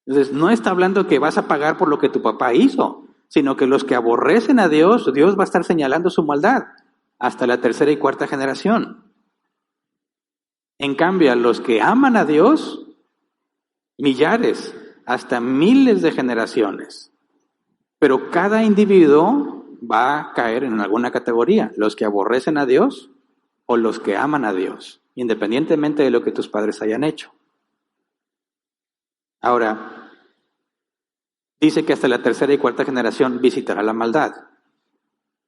Entonces, no está hablando que vas a pagar por lo que tu papá hizo, sino que los que aborrecen a Dios, Dios va a estar señalando su maldad hasta la tercera y cuarta generación. En cambio, a los que aman a Dios, millares, hasta miles de generaciones. Pero cada individuo va a caer en alguna categoría, los que aborrecen a Dios o los que aman a Dios, independientemente de lo que tus padres hayan hecho. Ahora, dice que hasta la tercera y cuarta generación visitará la maldad.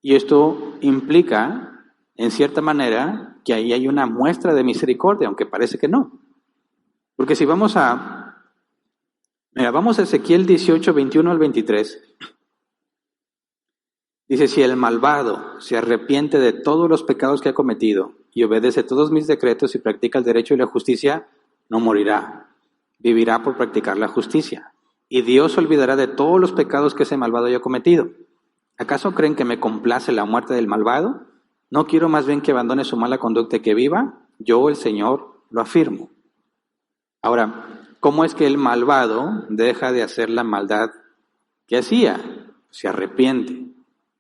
Y esto implica, en cierta manera, que ahí hay una muestra de misericordia, aunque parece que no. Porque si vamos a Ezequiel 18, 21 al 23. Dice, si el malvado se arrepiente de todos los pecados que ha cometido y obedece todos mis decretos y practica el derecho y la justicia, no morirá, vivirá por practicar la justicia. Y Dios olvidará de todos los pecados que ese malvado haya cometido. ¿Acaso creen que me complace la muerte del malvado? No quiero más bien que abandone su mala conducta y que viva. Yo, el Señor, lo afirmo. Ahora, ¿cómo es que el malvado deja de hacer la maldad que hacía? Se arrepiente.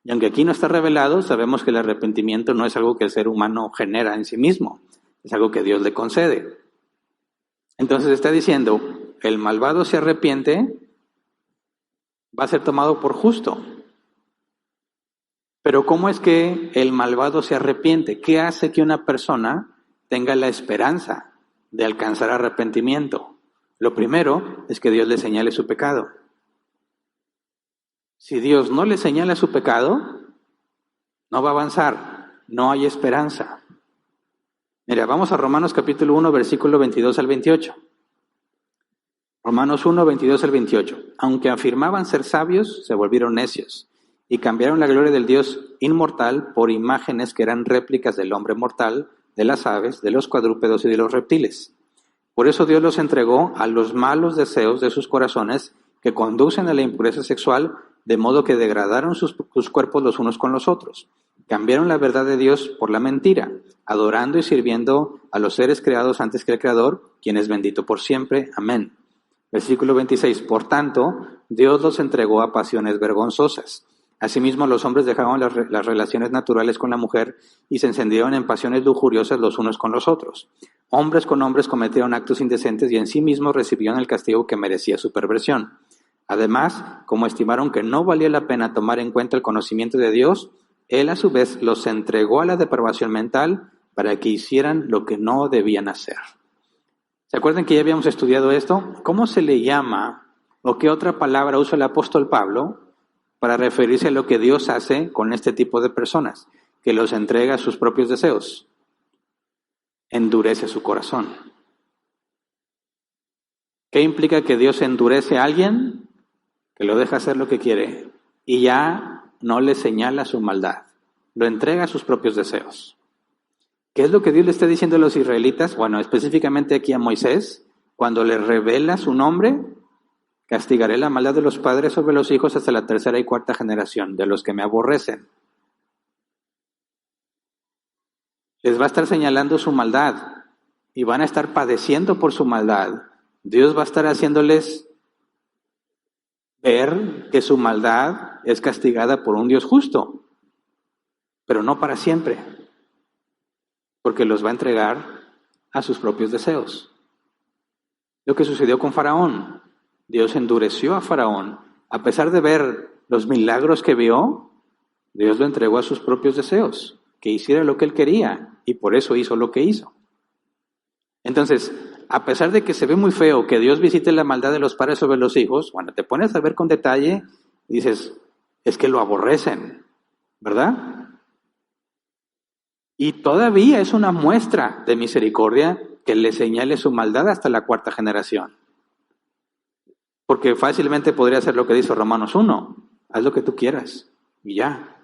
Y aunque aquí no está revelado, sabemos que el arrepentimiento no es algo que el ser humano genera en sí mismo, es algo que Dios le concede. Entonces está diciendo, el malvado se arrepiente, va a ser tomado por justo. Pero ¿cómo es que el malvado se arrepiente? ¿Qué hace que una persona tenga la esperanza de alcanzar arrepentimiento? Lo primero es que Dios le señale su pecado. Si Dios no le señala su pecado, no va a avanzar, no hay esperanza. Mira, vamos a Romanos capítulo 1, versículo 22 al 28. Romanos 1, 22 al 28. Aunque afirmaban ser sabios, se volvieron necios y cambiaron la gloria del Dios inmortal por imágenes que eran réplicas del hombre mortal, de las aves, de los cuadrúpedos y de los reptiles. Por eso Dios los entregó a los malos deseos de sus corazones que conducen a la impureza sexual, de modo que degradaron sus cuerpos los unos con los otros. Cambiaron la verdad de Dios por la mentira, adorando y sirviendo a los seres creados antes que el Creador, quien es bendito por siempre. Amén. Versículo 26. Por tanto, Dios los entregó a pasiones vergonzosas. Asimismo, los hombres dejaron las relaciones naturales con la mujer y se encendieron en pasiones lujuriosas los unos con los otros. Hombres con hombres cometieron actos indecentes y en sí mismos recibieron el castigo que merecía su perversión. Además, como estimaron que no valía la pena tomar en cuenta el conocimiento de Dios, Él a su vez los entregó a la depravación mental para que hicieran lo que no debían hacer. ¿Se acuerdan que ya habíamos estudiado esto? ¿Cómo se le llama o qué otra palabra usa el apóstol Pablo para referirse a lo que Dios hace con este tipo de personas, que los entrega a sus propios deseos? Endurece su corazón. ¿Qué implica que Dios endurece a alguien? Que lo deja hacer lo que quiere y ya no le señala su maldad, lo entrega a sus propios deseos. ¿Qué es lo que Dios le está diciendo a los israelitas? Bueno, específicamente aquí a Moisés, cuando le revela su nombre, castigaré la maldad de los padres sobre los hijos hasta la tercera y cuarta generación, de los que me aborrecen. Les va a estar señalando su maldad y van a estar padeciendo por su maldad. Dios va a estar haciéndoles ver que su maldad es castigada por un Dios justo, pero no para siempre, porque los va a entregar a sus propios deseos. Lo que sucedió con Faraón, Dios endureció a Faraón, a pesar de ver los milagros que vio, Dios lo entregó a sus propios deseos, que hiciera lo que él quería, y por eso hizo lo que hizo. Entonces, a pesar de que se ve muy feo que Dios visite la maldad de los padres sobre los hijos, cuando te pones a ver con detalle, dices, es que lo aborrecen, ¿verdad? Y todavía es una muestra de misericordia que le señale su maldad hasta la cuarta generación. Porque fácilmente podría ser lo que dice Romanos 1, haz lo que tú quieras y ya.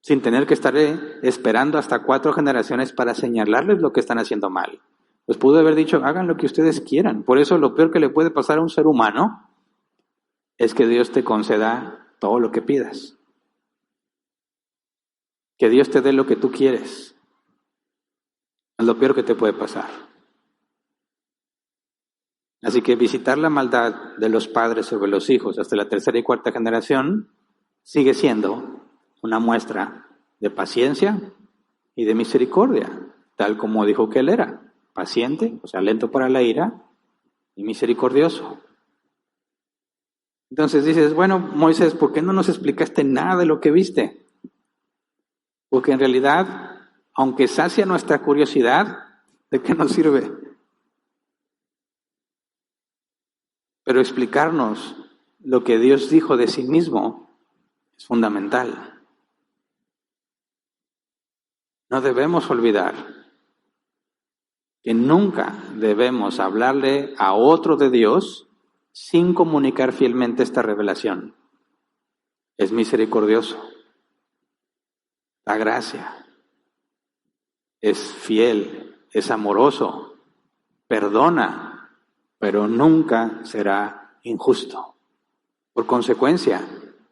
Sin tener que estar esperando hasta 4 generaciones para señalarles lo que están haciendo mal. Pues pudo haber dicho, hagan lo que ustedes quieran. Por eso lo peor que le puede pasar a un ser humano es que Dios te conceda todo lo que pidas. Que Dios te dé lo que tú quieres. Es lo peor que te puede pasar. Así que visitar la maldad de los padres sobre los hijos hasta la tercera y cuarta generación sigue siendo una muestra de paciencia y de misericordia, tal como dijo que él era. Paciente, o sea, lento para la ira, y misericordioso. Entonces dices, bueno, Moisés, ¿por qué no nos explicaste nada de lo que viste? Porque en realidad, aunque sacia nuestra curiosidad, ¿de qué nos sirve? Pero explicarnos lo que Dios dijo de sí mismo es fundamental. No debemos olvidar que nunca debemos hablarle a otro de Dios sin comunicar fielmente esta revelación. Es misericordioso, da gracia, es fiel, es amoroso, perdona, pero nunca será injusto. Por consecuencia,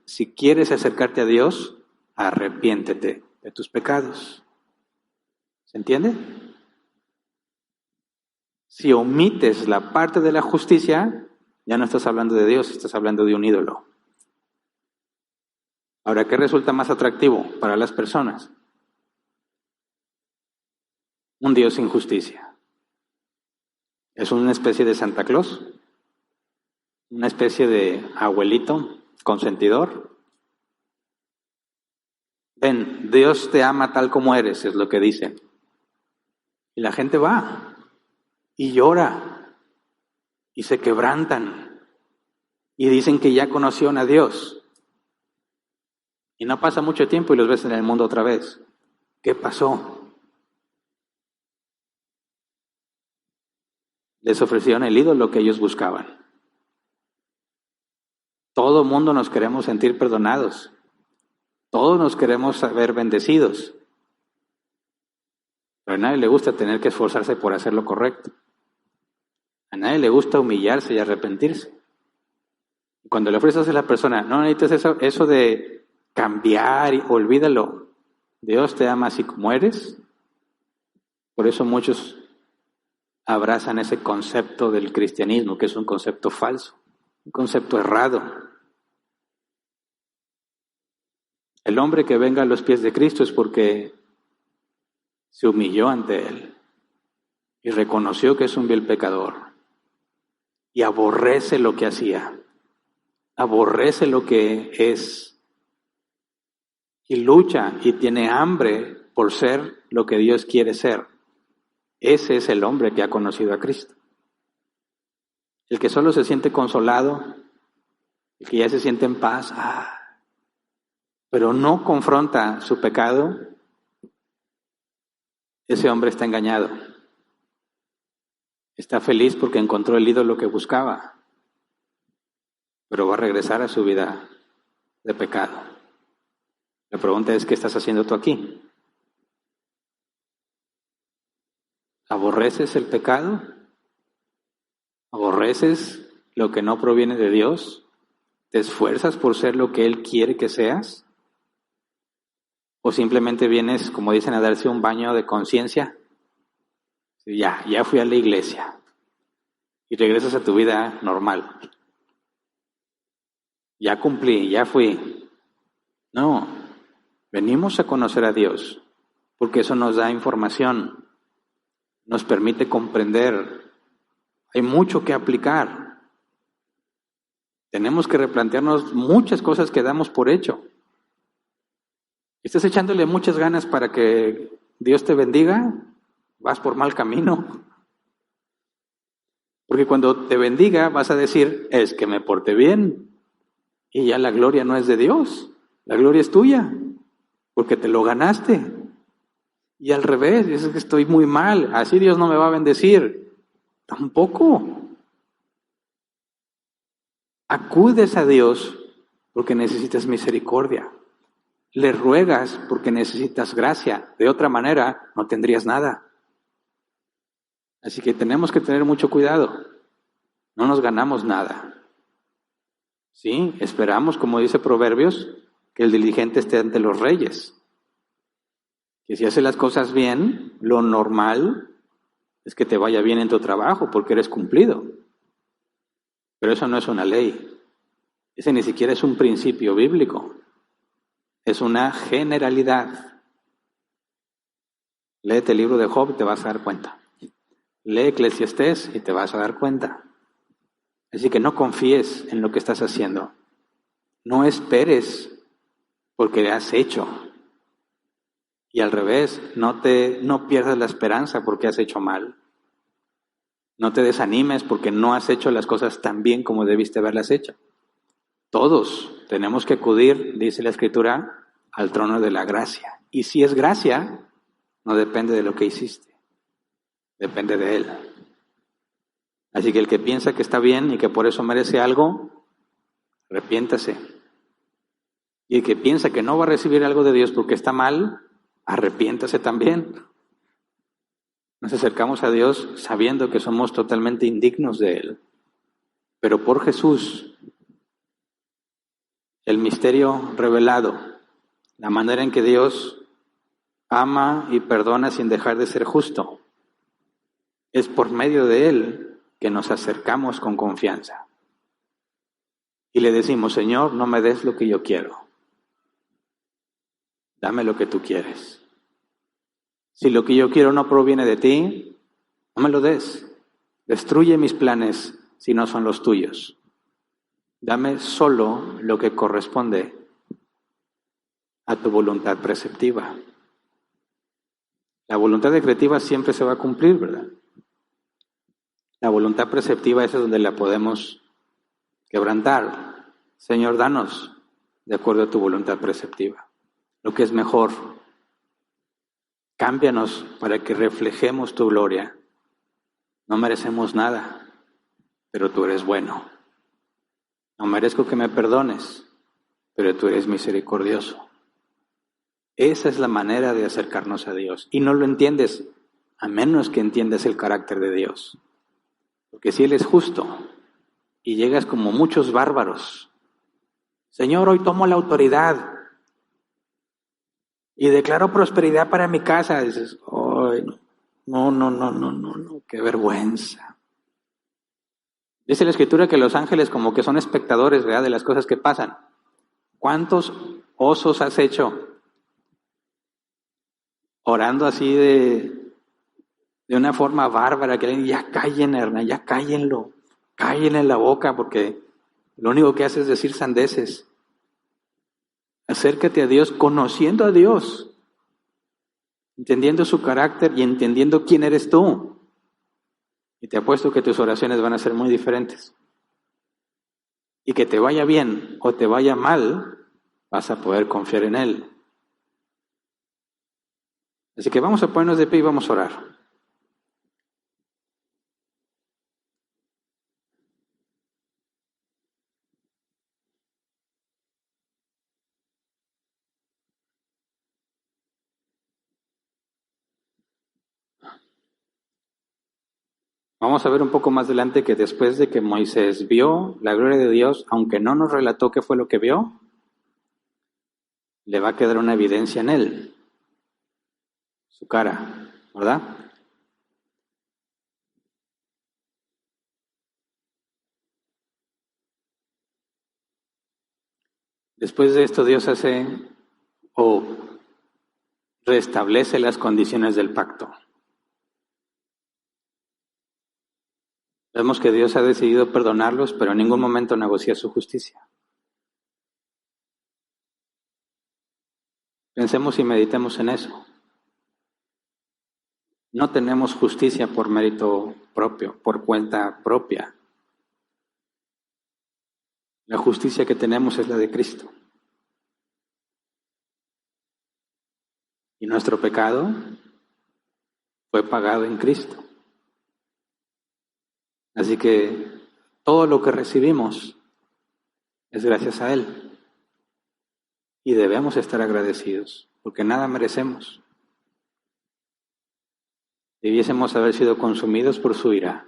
si quieres acercarte a Dios, arrepiéntete de tus pecados. ¿Se entiende? Si omites la parte de la justicia, ya no estás hablando de Dios, estás hablando de un ídolo. Ahora, ¿qué resulta más atractivo para las personas? Un Dios sin justicia. Es una especie de Santa Claus, una especie de abuelito consentidor. Ven, Dios te ama tal como eres, es lo que dicen. Y la gente va y llora y se quebrantan y dicen que ya conocieron a Dios. Y no pasa mucho tiempo y los ves en el mundo otra vez. ¿Qué pasó? Les ofrecieron el ídolo que ellos buscaban. Todo mundo nos queremos sentir perdonados. Todos nos queremos saber bendecidos. Pero a nadie le gusta tener que esforzarse por hacer lo correcto. A nadie le gusta humillarse y arrepentirse. Cuando le ofreces a la persona, no necesitas eso de cambiar, y olvídalo. Dios te ama así como eres. Por eso muchos abrazan ese concepto del cristianismo, que es un concepto falso, un concepto errado. El hombre que venga a los pies de Cristo es porque se humilló ante Él y reconoció que es un vil pecador y aborrece lo que hacía, aborrece lo que es y lucha y tiene hambre por ser lo que Dios quiere ser. Ese es el hombre que ha conocido a Cristo. El que solo se siente consolado, el que ya se siente en paz, pero no confronta su pecado, ese hombre está engañado. Está feliz porque encontró el ídolo que buscaba, pero va a regresar a su vida de pecado. La pregunta es, ¿qué estás haciendo tú aquí? ¿Aborreces el pecado? ¿Aborreces lo que no proviene de Dios? ¿Te esfuerzas por ser lo que Él quiere que seas? ¿O simplemente vienes, como dicen, a darse un baño de conciencia? Ya fui a la iglesia. Y regresas a tu vida normal. Ya cumplí, ya fui. No, venimos a conocer a Dios, porque eso nos da información, nos permite comprender. Hay mucho que aplicar. Tenemos que replantearnos muchas cosas que damos por hecho. ¿Estás echándole muchas ganas para que Dios te bendiga? Vas por mal camino. Porque cuando te bendiga vas a decir, es que me porté bien. Y ya la gloria no es de Dios, la gloria es tuya, porque te lo ganaste. Y al revés, es que estoy muy mal, así Dios no me va a bendecir. Tampoco. Acudes a Dios porque necesitas misericordia. Le ruegas porque necesitas gracia. De otra manera, no tendrías nada. Así que tenemos que tener mucho cuidado. No nos ganamos nada. Sí, esperamos, como dice Proverbios, que el diligente esté ante los reyes. Que si hace las cosas bien, lo normal es que te vaya bien en tu trabajo porque eres cumplido. Pero eso no es una ley. Ese ni siquiera es un principio bíblico. Es una generalidad. Léete el libro de Job y te vas a dar cuenta. Lee Eclesiastés y te vas a dar cuenta. Así que no confíes en lo que estás haciendo. No esperes porque has hecho. Y al revés, no pierdas la esperanza porque has hecho mal. No te desanimes porque no has hecho las cosas tan bien como debiste haberlas hecho. Todos tenemos que acudir, dice la Escritura, al trono de la gracia. Y si es gracia, no depende de lo que hiciste, depende de Él. Así que el que piensa que está bien y que por eso merece algo, arrepiéntase. Y el que piensa que no va a recibir algo de Dios porque está mal, arrepiéntase también. Nos acercamos a Dios sabiendo que somos totalmente indignos de Él. Pero por Jesús, el misterio revelado, la manera en que Dios ama y perdona sin dejar de ser justo. Es por medio de Él que nos acercamos con confianza. Y le decimos, Señor, no me des lo que yo quiero. Dame lo que tú quieres. Si lo que yo quiero no proviene de ti, no me lo des. Destruye mis planes si no son los tuyos. Dame solo lo que corresponde a tu voluntad preceptiva. La voluntad decretiva siempre se va a cumplir, ¿verdad? La voluntad preceptiva es donde la podemos quebrantar. Señor, danos de acuerdo a tu voluntad preceptiva lo que es mejor. Cámbianos para que reflejemos tu gloria. No merecemos nada, pero tú eres bueno. No merezco que me perdones, pero tú eres misericordioso. Esa es la manera de acercarnos a Dios. Y no lo entiendes a menos que entiendas el carácter de Dios. Porque si Él es justo y llegas como muchos bárbaros, Señor, hoy tomo la autoridad y declaro prosperidad para mi casa, dices, ay, no, qué vergüenza. Dice la Escritura que los ángeles como que son espectadores, ¿verdad?, de las cosas que pasan. ¿Cuántos osos has hecho orando así de una forma bárbara, que le digan, ya callen, Hernán, ya cállenlo, cállenle la boca, porque lo único que hace es decir sandeces? Acércate a Dios conociendo a Dios, entendiendo su carácter y entendiendo quién eres tú. Y te apuesto que tus oraciones van a ser muy diferentes. Y que te vaya bien o te vaya mal, vas a poder confiar en Él. Así que vamos a ponernos de pie y vamos a orar. Vamos a ver un poco más adelante que después de que Moisés vio la gloria de Dios, aunque no nos relató qué fue lo que vio, le va a quedar una evidencia en él, su cara, ¿verdad? Después de esto Dios hace o restablece las condiciones del pacto. Vemos que Dios ha decidido perdonarlos, pero en ningún momento negocia su justicia. Pensemos y meditemos en eso. No tenemos justicia por mérito propio, por cuenta propia. La justicia que tenemos es la de Cristo. Y nuestro pecado fue pagado en Cristo. Así que todo lo que recibimos es gracias a Él. Y debemos estar agradecidos, porque nada merecemos. Debiésemos haber sido consumidos por su ira,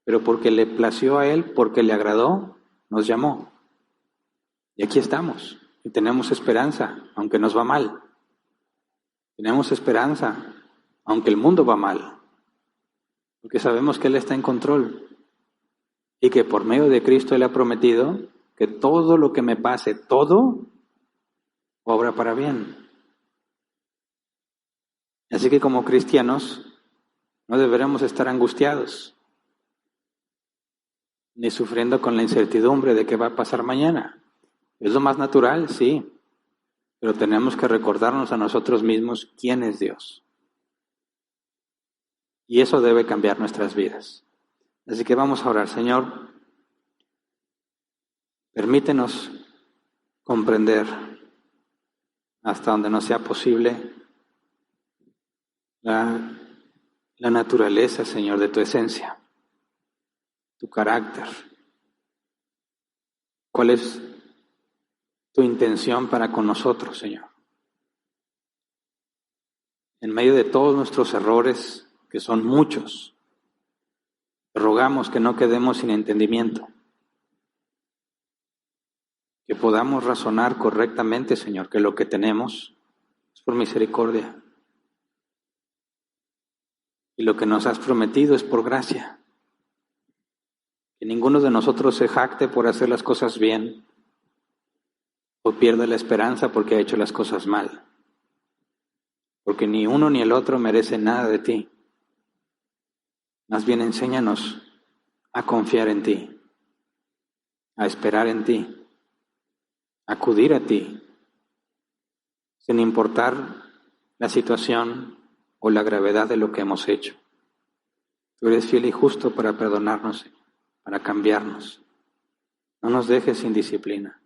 pero porque le plació a Él, porque le agradó, nos llamó. Y aquí estamos, y tenemos esperanza, aunque nos va mal. Tenemos esperanza, aunque el mundo va mal, porque sabemos que Él está en control y que por medio de Cristo Él ha prometido que todo lo que me pase, todo, obra para bien. Así que como cristianos no deberemos estar angustiados ni sufriendo con la incertidumbre de qué va a pasar mañana. Es lo más natural, sí, pero tenemos que recordarnos a nosotros mismos quién es Dios. Y eso debe cambiar nuestras vidas. Así que vamos a orar. Señor, permítenos comprender hasta donde nos sea posible la naturaleza, Señor, de tu esencia, tu carácter. ¿Cuál es tu intención para con nosotros, Señor? En medio de todos nuestros errores, que son muchos, te rogamos que no quedemos sin entendimiento, que podamos razonar correctamente, Señor, que lo que tenemos es por misericordia. Y lo que nos has prometido es por gracia. Que ninguno de nosotros se jacte por hacer las cosas bien o pierda la esperanza porque ha hecho las cosas mal. Porque ni uno ni el otro merece nada de ti. Más bien enséñanos a confiar en ti, a esperar en ti, a acudir a ti, sin importar la situación o la gravedad de lo que hemos hecho. Tú eres fiel y justo para perdonarnos, para cambiarnos. No nos dejes sin disciplina.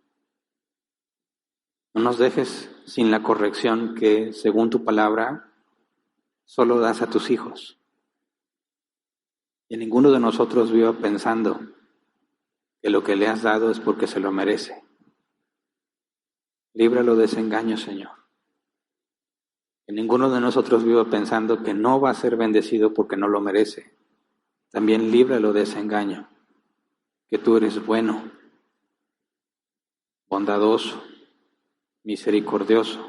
No nos dejes sin la corrección que, según tu palabra, solo das a tus hijos. Y ninguno de nosotros viva pensando que lo que le has dado es porque se lo merece. Líbralo de ese engaño, Señor. Que ninguno de nosotros viva pensando que no va a ser bendecido porque no lo merece. También líbralo de ese engaño, que tú eres bueno, bondadoso, misericordioso.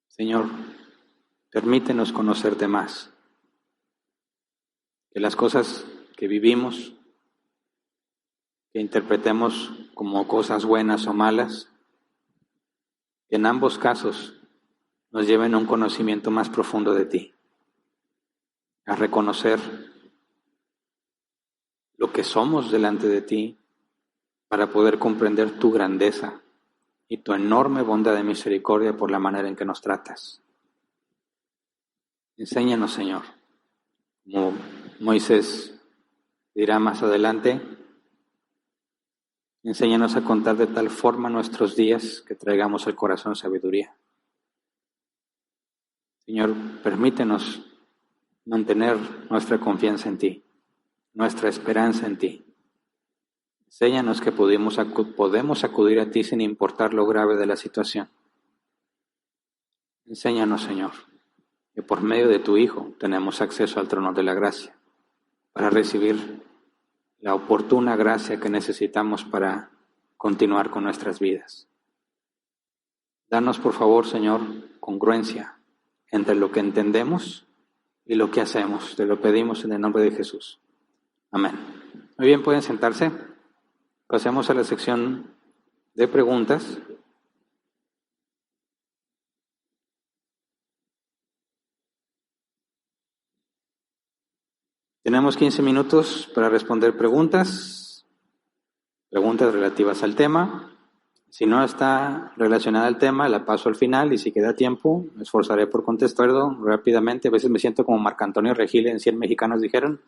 Señor, permítenos conocerte más. Que las cosas que vivimos, que interpretemos como cosas buenas o malas, que en ambos casos nos lleven a un conocimiento más profundo de ti, a reconocer lo que somos delante de ti para poder comprender tu grandeza y tu enorme bondad de misericordia por la manera en que nos tratas. Enséñanos, Señor, como Moisés dirá más adelante, enséñanos a contar de tal forma nuestros días que traigamos al corazón sabiduría. Señor, permítenos mantener nuestra confianza en ti, nuestra esperanza en ti. Enséñanos que podemos acudir a ti sin importar lo grave de la situación. Enséñanos, Señor, que por medio de tu Hijo tenemos acceso al trono de la gracia para recibir la oportuna gracia que necesitamos para continuar con nuestras vidas. Danos, por favor, Señor, congruencia entre lo que entendemos y lo que hacemos. Te lo pedimos en el nombre de Jesús. Amén. Muy bien, pueden sentarse. Pasemos a la sección de preguntas. Tenemos 15 minutos para responder preguntas relativas al tema. Si no está relacionada al tema, la paso al final y si queda tiempo, me esforzaré por contestarlo rápidamente. A veces me siento como Marco Antonio Regil en 100 Mexicanos dijeron.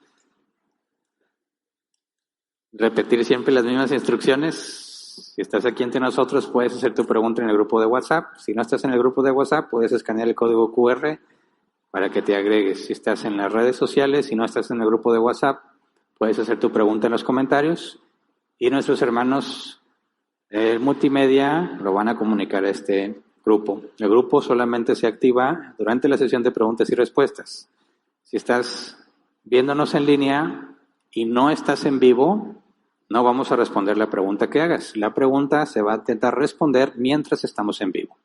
Repetir siempre las mismas instrucciones. Si estás aquí entre nosotros, puedes hacer tu pregunta en el grupo de WhatsApp. Si no estás en el grupo de WhatsApp, puedes escanear el código QR para que te agregues. Si estás en las redes sociales, si no estás en el grupo de WhatsApp, puedes hacer tu pregunta en los comentarios y nuestros hermanos multimedia lo van a comunicar a este grupo. El grupo solamente se activa durante la sesión de preguntas y respuestas. Si estás viéndonos en línea y no estás en vivo, no vamos a responder la pregunta que hagas. La pregunta se va a intentar responder mientras estamos en vivo.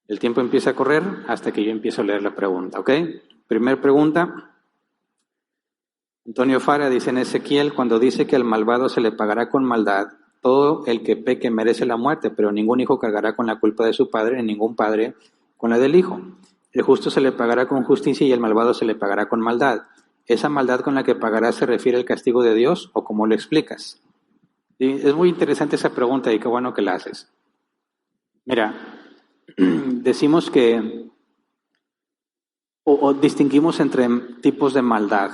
El tiempo empieza a correr hasta que yo empiezo a leer la pregunta, ¿ok? Primer pregunta. Antonio Fara dice en Ezequiel, cuando dice que al malvado se le pagará con maldad, todo el que peque merece la muerte, pero ningún hijo cargará con la culpa de su padre, ni ningún padre con la del hijo. El justo se le pagará con justicia y el malvado se le pagará con maldad. ¿Esa maldad con la que pagará se refiere al castigo de Dios o cómo lo explicas? Sí, es muy interesante esa pregunta y qué bueno que la haces. Mira, decimos que o distinguimos entre tipos de maldad.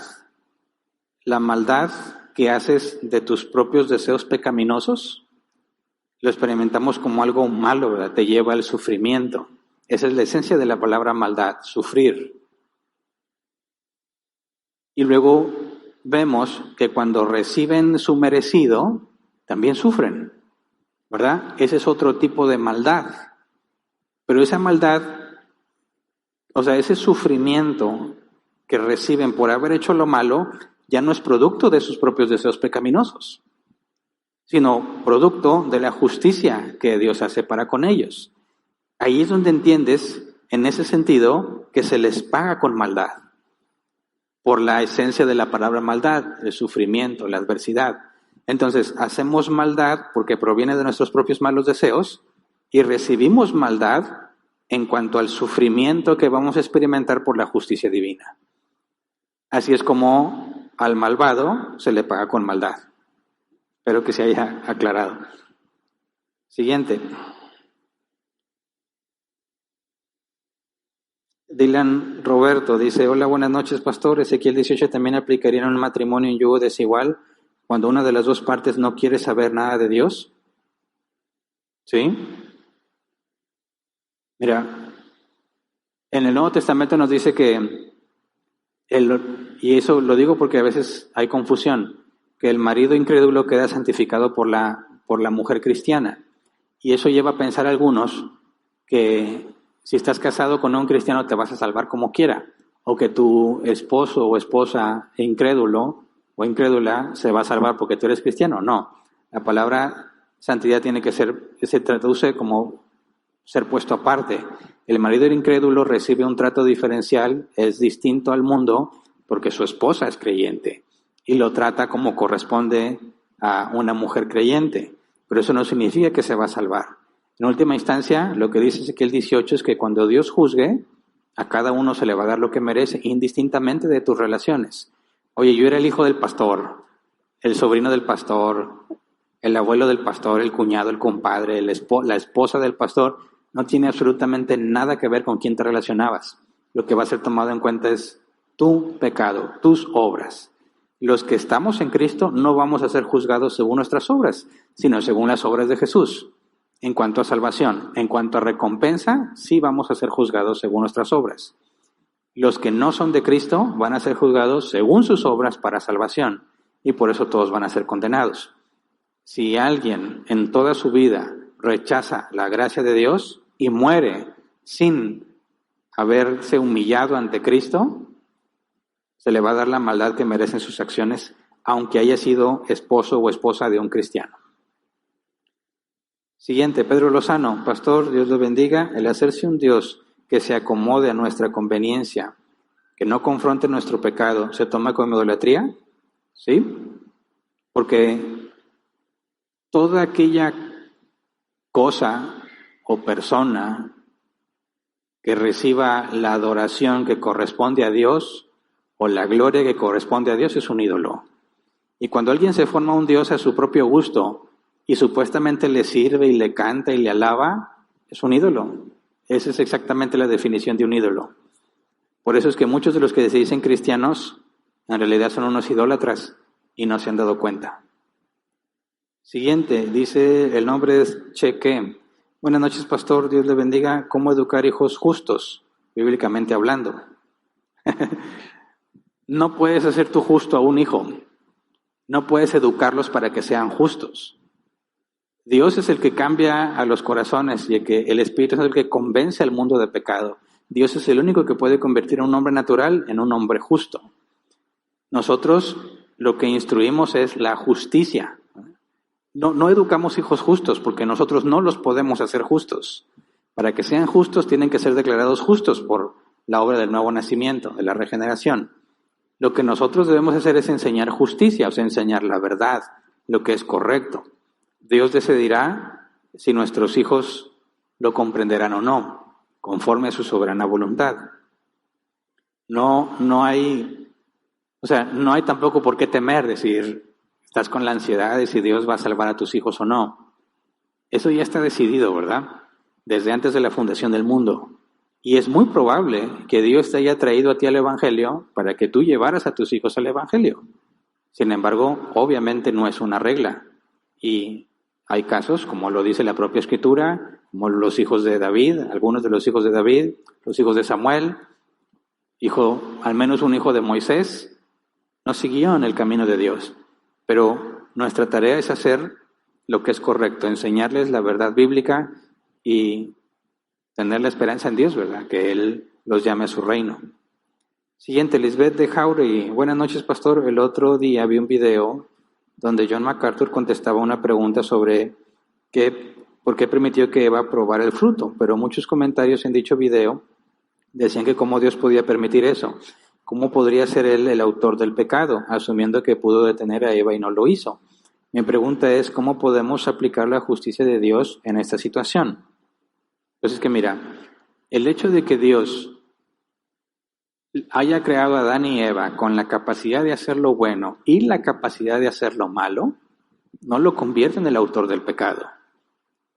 La maldad que haces de tus propios deseos pecaminosos, lo experimentamos como algo malo, ¿verdad? Te lleva al sufrimiento. Esa es la esencia de la palabra maldad, sufrir. Y luego vemos que cuando reciben su merecido, también sufren, ¿verdad? Ese es otro tipo de maldad. Pero esa maldad, o sea, ese sufrimiento que reciben por haber hecho lo malo, ya no es producto de sus propios deseos pecaminosos, sino producto de la justicia que Dios hace para con ellos. ahí es donde entiendes, en ese sentido, que se les paga con maldad, por la esencia de la palabra maldad, el sufrimiento, la adversidad. Entonces, hacemos maldad porque proviene de nuestros propios malos deseos y recibimos maldad en cuanto al sufrimiento que vamos a experimentar por la justicia divina. Así es como al malvado se le paga con maldad. Espero que se haya aclarado. Siguiente. Dylan Roberto dice, hola, buenas noches, pastor. Ezequiel 18 también aplicaría en un matrimonio en yugo desigual cuando una de las dos partes no quiere saber nada de Dios. ¿Sí? Mira, en el Nuevo Testamento nos dice que, y eso lo digo porque a veces hay confusión, que el marido incrédulo queda santificado por la mujer cristiana. Y eso lleva a pensar a algunos que si estás casado con un cristiano te vas a salvar como quiera, o que tu esposo o esposa incrédulo o incrédula se va a salvar porque tú eres cristiano. No, la palabra santidad tiene que se traduce como ser puesto aparte. El marido incrédulo recibe un trato diferencial, es distinto al mundo porque su esposa es creyente y lo trata como corresponde a una mujer creyente, pero eso no significa que se va a salvar. En última instancia, lo que dice Ezequiel 18 es que cuando Dios juzgue, a cada uno se le va a dar lo que merece, indistintamente de tus relaciones. Oye, yo era el hijo del pastor, el sobrino del pastor, el abuelo del pastor, el cuñado, el compadre, la esposa del pastor, no tiene absolutamente nada que ver con quién te relacionabas. Lo que va a ser tomado en cuenta es tu pecado, tus obras. Los que estamos en Cristo no vamos a ser juzgados según nuestras obras, sino según las obras de Jesús. En cuanto a salvación, en cuanto a recompensa, sí vamos a ser juzgados según nuestras obras. Los que no son de Cristo van a ser juzgados según sus obras para salvación, y por eso todos van a ser condenados. Si alguien en toda su vida rechaza la gracia de Dios y muere sin haberse humillado ante Cristo, se le va a dar la maldad que merecen sus acciones, aunque haya sido esposo o esposa de un cristiano. Siguiente, Pedro Lozano, pastor, Dios lo bendiga. El hacerse un Dios que se acomode a nuestra conveniencia, que no confronte nuestro pecado, ¿se toma como idolatría? ¿Sí? Porque toda aquella cosa o persona que reciba la adoración que corresponde a Dios o la gloria que corresponde a Dios es un ídolo. Y cuando alguien se forma un Dios a su propio gusto y supuestamente le sirve y le canta y le alaba, es un ídolo. Esa es exactamente la definición de un ídolo. Por eso es que muchos de los que se dicen cristianos en realidad son unos idólatras y no se han dado cuenta. Siguiente, dice, el nombre es Cheque. Buenas noches, pastor, Dios le bendiga. ¿Cómo educar hijos justos, bíblicamente hablando? No puedes hacer tú justo a un hijo. No puedes educarlos para que sean justos. Dios es el que cambia a los corazones y el Espíritu es el que convence al mundo de pecado. Dios es el único que puede convertir a un hombre natural en un hombre justo. Nosotros lo que instruimos es la justicia. No educamos hijos justos porque nosotros no los podemos hacer justos. Para que sean justos tienen que ser declarados justos por la obra del nuevo nacimiento, de la regeneración. Lo que nosotros debemos hacer es enseñar justicia, o sea, enseñar la verdad, lo que es correcto. Dios decidirá si nuestros hijos lo comprenderán o no, conforme a su soberana voluntad. No hay tampoco por qué temer, decir, estás con la ansiedad de si Dios va a salvar a tus hijos o no. Eso ya está decidido, ¿verdad? Desde antes de la fundación del mundo. Y es muy probable que Dios te haya traído a ti al Evangelio para que tú llevaras a tus hijos al Evangelio. Sin embargo, obviamente no es una regla. Y hay casos, como lo dice la propia Escritura, como los hijos de David, algunos de los hijos de David, los hijos de Samuel, al menos un hijo de Moisés, no siguió en el camino de Dios. Pero nuestra tarea es hacer lo que es correcto, enseñarles la verdad bíblica y tener la esperanza en Dios, ¿verdad? Que Él los llame a su reino. Siguiente, Lisbeth de Jauregui. Buenas noches, pastor. El otro día vi un video donde John MacArthur contestaba una pregunta sobre qué ¿por qué permitió que Eva probara el fruto? Pero muchos comentarios en dicho video decían que cómo Dios podía permitir eso. ¿Cómo podría ser Él el autor del pecado, asumiendo que pudo detener a Eva y no lo hizo? Mi pregunta es, ¿cómo podemos aplicar la justicia de Dios en esta situación? Entonces que mira, el hecho de que Dios haya creado a Adán y Eva con la capacidad de hacer lo bueno y la capacidad de hacer lo malo, no lo convierte en el autor del pecado.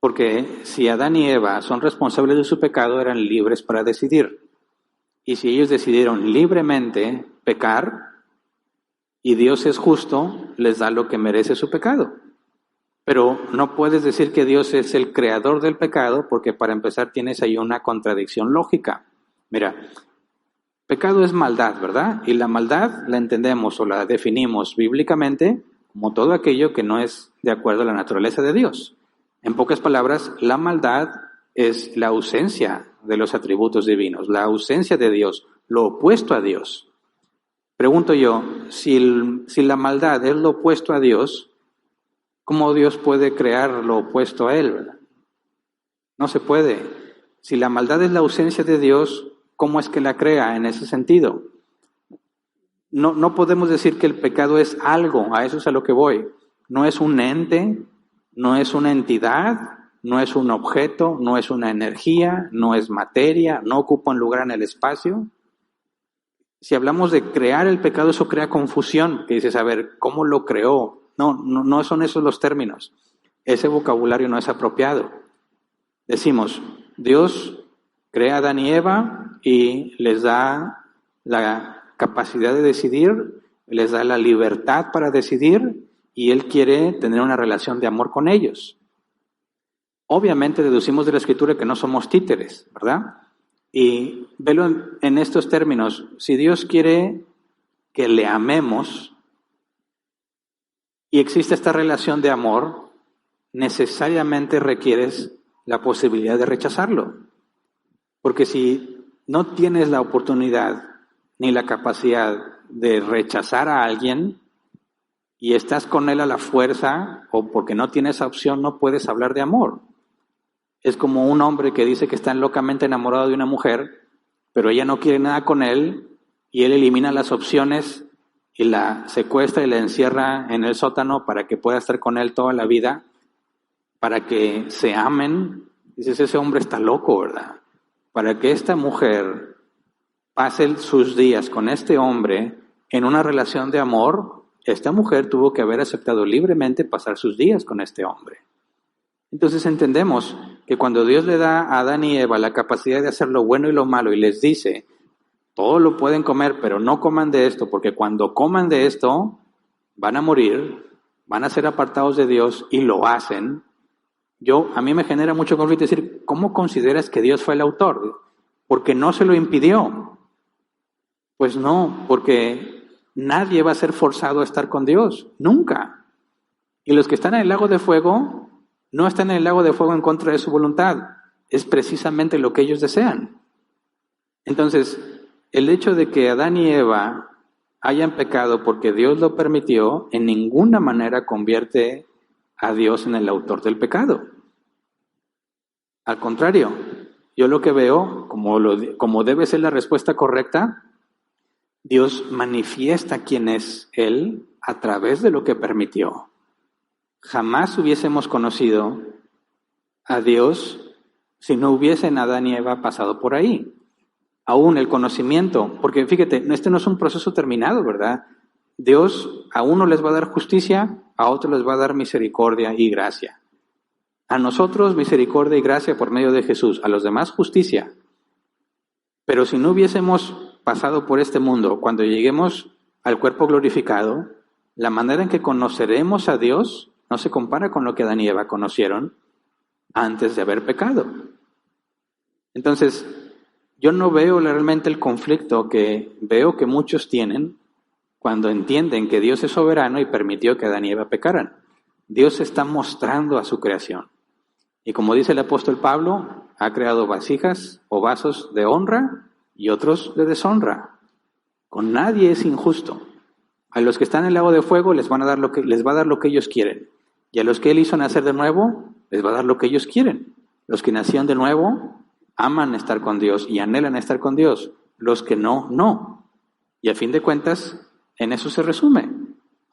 Porque si Adán y Eva son responsables de su pecado, eran libres para decidir. Y si ellos decidieron libremente pecar, y Dios es justo, les da lo que merece su pecado. Pero no puedes decir que Dios es el creador del pecado, porque para empezar tienes ahí una contradicción lógica. Mira, pecado es maldad, ¿verdad? Y la maldad la entendemos o la definimos bíblicamente como todo aquello que no es de acuerdo a la naturaleza de Dios. En pocas palabras, la maldad es la ausencia de los atributos divinos, la ausencia de Dios, lo opuesto a Dios. Pregunto yo, si la maldad es lo opuesto a Dios, ¿cómo Dios puede crear lo opuesto a Él, verdad? No se puede. Si la maldad es la ausencia de Dios, ¿cómo es que la crea en ese sentido? No podemos decir que el pecado es algo, a eso es a lo que voy. No es un ente, no es una entidad, no es un objeto, no es una energía, no es materia, no ocupa un lugar en el espacio. Si hablamos de crear el pecado, eso crea confusión, que dices, a ver, ¿cómo lo creó? No son esos los términos. Ese vocabulario no es apropiado. Decimos, Dios crea a Adán y Eva y les da la capacidad de decidir, les da la libertad para decidir y Él quiere tener una relación de amor con ellos. Obviamente deducimos de la Escritura que no somos títeres, ¿verdad? Y velo en estos términos. Si Dios quiere que le amemos y existe esta relación de amor, necesariamente requieres la posibilidad de rechazarlo. Porque si no tienes la oportunidad ni la capacidad de rechazar a alguien y estás con él a la fuerza o porque no tienes esa opción, no puedes hablar de amor. Es como un hombre que dice que está locamente enamorado de una mujer, pero ella no quiere nada con él y él elimina las opciones y la secuestra y la encierra en el sótano para que pueda estar con él toda la vida, para que se amen. Dices, ese hombre está loco, ¿verdad? Para que esta mujer pase sus días con este hombre en una relación de amor, esta mujer tuvo que haber aceptado libremente pasar sus días con este hombre. Entonces entendemos que cuando Dios le da a Adán y Eva la capacidad de hacer lo bueno y lo malo y les dice, todo lo pueden comer, pero no coman de esto, porque cuando coman de esto van a morir, van a ser apartados de Dios y lo hacen. A mí me genera mucho conflicto decir, ¿cómo consideras que Dios fue el autor? Porque no se lo impidió. Pues no, porque nadie va a ser forzado a estar con Dios, nunca. Y los que están en el lago de fuego no están en el lago de fuego en contra de su voluntad, es precisamente lo que ellos desean. Entonces, el hecho de que Adán y Eva hayan pecado porque Dios lo permitió, en ninguna manera convierte a Dios en el autor del pecado. Al contrario, yo lo que veo, como debe ser la respuesta correcta, Dios manifiesta quién es Él a través de lo que permitió. Jamás hubiésemos conocido a Dios si no hubiesen Adán y Eva pasado por ahí. Aún el conocimiento, porque fíjate, este no es un proceso terminado, ¿verdad? Dios a uno les va a dar justicia, a otro les va a dar misericordia y gracia. A nosotros misericordia y gracia por medio de Jesús, a los demás justicia. Pero si no hubiésemos pasado por este mundo, cuando lleguemos al cuerpo glorificado, la manera en que conoceremos a Dios no se compara con lo que Adán y Eva conocieron antes de haber pecado. Entonces, yo no veo realmente el conflicto que veo que muchos tienen cuando entienden que Dios es soberano y permitió que Adán y Eva pecaran. Dios está mostrando a su creación. Y como dice el apóstol Pablo, ha creado vasijas o vasos de honra y otros de deshonra. Con nadie es injusto. A los que están en el lago de fuego les va a dar lo que ellos quieren. Y a los que Él hizo nacer de nuevo, les va a dar lo que ellos quieren. Los que nacieron de nuevo aman estar con Dios y anhelan estar con Dios. Los que no, no. Y a fin de cuentas, en eso se resume.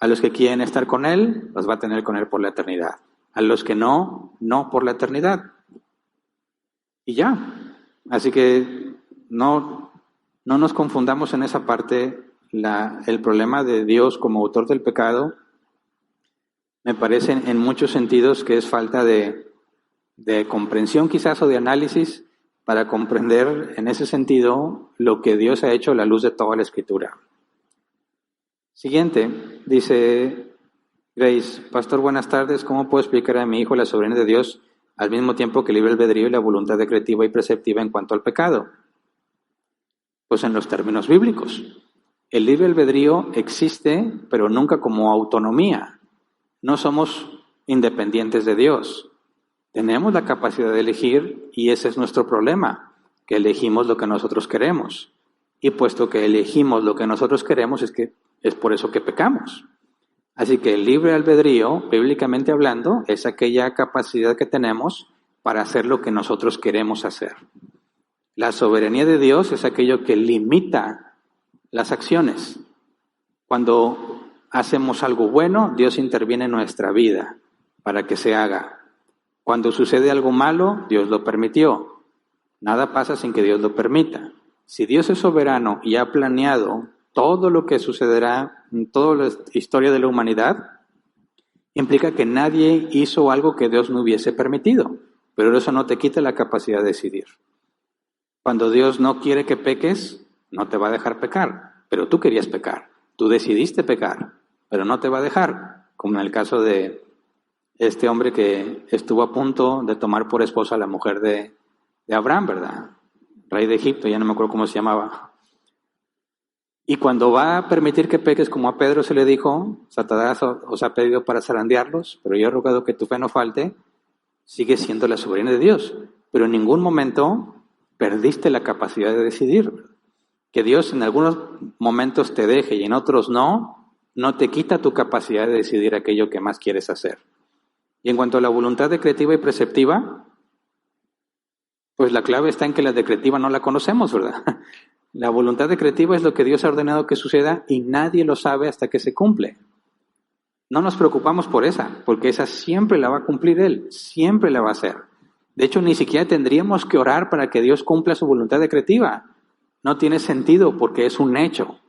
A los que quieren estar con Él, los va a tener con Él por la eternidad. A los que no, no por la eternidad. Y ya. Así que no nos confundamos en esa parte. El problema de Dios como autor del pecado me parece en muchos sentidos que es falta de comprensión quizás o de análisis para comprender en ese sentido lo que Dios ha hecho a la luz de toda la Escritura. Siguiente, dice Grace: Pastor, buenas tardes. ¿Cómo puedo explicar a mi hijo la soberanía de Dios al mismo tiempo que el libre albedrío y la voluntad decretiva y preceptiva en cuanto al pecado? Pues en los términos bíblicos. El libre albedrío existe, pero nunca como autonomía. No somos independientes de Dios. Tenemos la capacidad de elegir y ese es nuestro problema, que elegimos lo que nosotros queremos. Y puesto que elegimos lo que nosotros queremos, es por eso que pecamos. Así que el libre albedrío, bíblicamente hablando, es aquella capacidad que tenemos para hacer lo que nosotros queremos hacer. La soberanía de Dios es aquello que limita las acciones. Cuando hacemos algo bueno, Dios interviene en nuestra vida para que se haga. Cuando sucede algo malo, Dios lo permitió. Nada pasa sin que Dios lo permita. Si Dios es soberano y ha planeado todo lo que sucederá en toda la historia de la humanidad, implica que nadie hizo algo que Dios no hubiese permitido. Pero eso no te quita la capacidad de decidir. Cuando Dios no quiere que peques, no te va a dejar pecar, pero tú querías pecar. Tú decidiste pecar, pero no te va a dejar. Como en el caso de este hombre que estuvo a punto de tomar por esposa a la mujer de Abraham, ¿verdad? Rey de Egipto, ya no me acuerdo cómo se llamaba. Y cuando va a permitir que peques, como a Pedro se le dijo, Satanás os ha pedido para zarandearlos, pero yo he rogado que tu fe no falte, sigue siendo la soberanía de Dios. Pero en ningún momento perdiste la capacidad de decidir. Que Dios en algunos momentos te deje y en otros no te quita tu capacidad de decidir aquello que más quieres hacer. Y en cuanto a la voluntad decretiva y preceptiva, pues la clave está en que la decretiva no la conocemos, ¿verdad? La voluntad decretiva es lo que Dios ha ordenado que suceda y nadie lo sabe hasta que se cumple. No nos preocupamos por esa, porque esa siempre la va a cumplir Él, siempre la va a hacer. De hecho, ni siquiera tendríamos que orar para que Dios cumpla su voluntad decretiva. No tiene sentido porque es un hecho.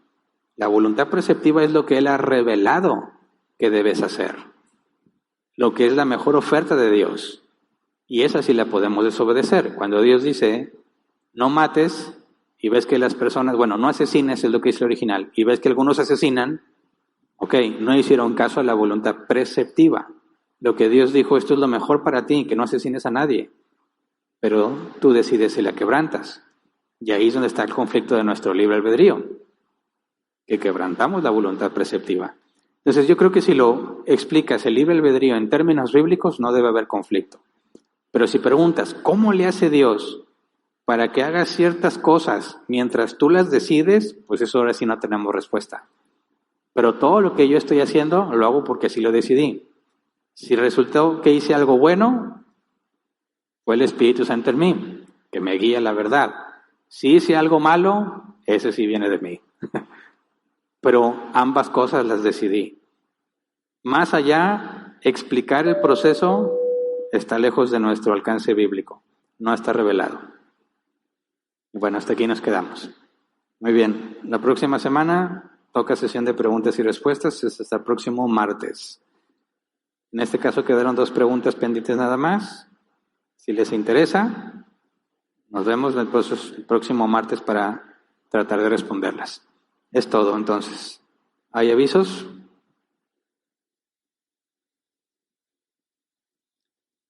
La voluntad preceptiva es lo que Él ha revelado que debes hacer. Lo que es la mejor oferta de Dios. Y esa sí la podemos desobedecer. Cuando Dios dice, no mates, y ves que las personas, no asesines es lo que dice el original, y ves que algunos asesinan, no hicieron caso a la voluntad preceptiva. Lo que Dios dijo, esto es lo mejor para ti, que no asesines a nadie. Pero tú decides si la quebrantas. Y ahí es donde está el conflicto de nuestro libre albedrío, que quebrantamos la voluntad preceptiva. Entonces yo creo que si lo explicas el libre albedrío en términos bíblicos, no debe haber conflicto. Pero si preguntas, ¿cómo le hace Dios para que haga ciertas cosas mientras tú las decides? Pues eso ahora sí no tenemos respuesta. Pero todo lo que yo estoy haciendo, lo hago porque así lo decidí. Si resultó que hice algo bueno, fue el Espíritu Santo en mí, que me guía la verdad. Si hice algo malo, ese sí viene de mí. Pero ambas cosas las decidí. Más allá, explicar el proceso está lejos de nuestro alcance bíblico. No está revelado. Y bueno, hasta aquí nos quedamos. Muy bien. La próxima semana toca sesión de preguntas y respuestas. Es hasta el próximo martes. En este caso quedaron 2 preguntas pendientes nada más. Si les interesa, nos vemos el próximo martes para tratar de responderlas. Es todo, entonces. ¿Hay avisos?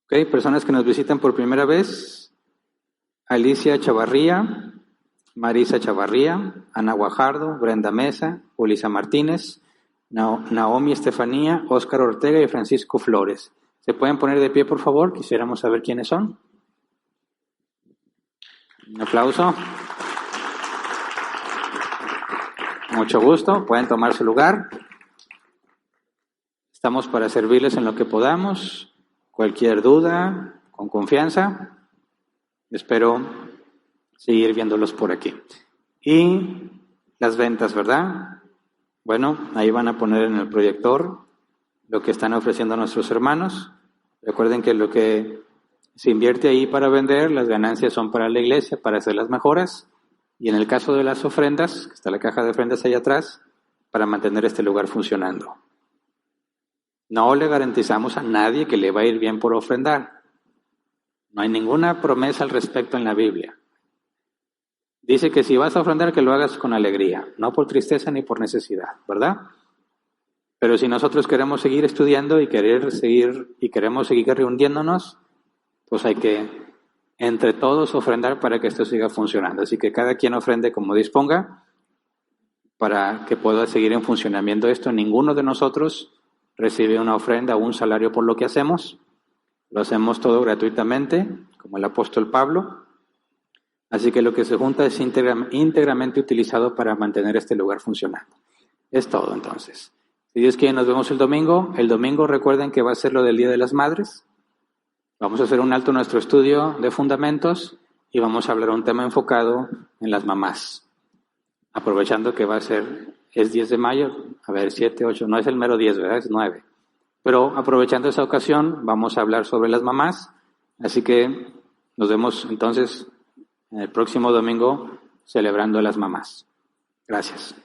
Ok, personas que nos visitan por primera vez. Alicia Chavarría, Marisa Chavarría, Ana Guajardo, Brenda Mesa, Ulisa Martínez, Naomi Estefanía, Óscar Ortega y Francisco Flores. ¿Se pueden poner de pie, por favor? Quisiéramos saber quiénes son. Un aplauso. Mucho gusto. Pueden tomar su lugar. Estamos para servirles en lo que podamos. Cualquier duda, con confianza, espero seguir viéndolos por aquí. Y las ventas, ¿verdad? Bueno, ahí van a poner en el proyector lo que están ofreciendo nuestros hermanos. Recuerden que lo que se invierte ahí para vender, las ganancias son para la iglesia, para hacer las mejoras. Y en el caso de las ofrendas, que está la caja de ofrendas ahí atrás, para mantener este lugar funcionando. No le garantizamos a nadie que le va a ir bien por ofrendar. No hay ninguna promesa al respecto en la Biblia. Dice que si vas a ofrendar, que lo hagas con alegría, no por tristeza ni por necesidad, ¿verdad? Pero si nosotros queremos seguir estudiando y queremos seguir reuniéndonos, pues hay que entre todos ofrendar para que esto siga funcionando. Así que cada quien ofrende como disponga para que pueda seguir en funcionamiento esto. Ninguno de nosotros recibe una ofrenda o un salario por lo que hacemos. Lo hacemos todo gratuitamente, como el apóstol Pablo. Así que lo que se junta es íntegramente utilizado para mantener este lugar funcionando. Es todo entonces. Si Dios quiere, nos vemos el domingo. El domingo recuerden que va a ser lo del Día de las Madres. Vamos a hacer un alto en nuestro estudio de fundamentos y vamos a hablar un tema enfocado en las mamás. Aprovechando que es 10 de mayo, 7, 8, no es el mero 10, ¿verdad? Es 9. Pero aprovechando esa ocasión, vamos a hablar sobre las mamás. Así que nos vemos entonces el próximo domingo celebrando a las mamás. Gracias.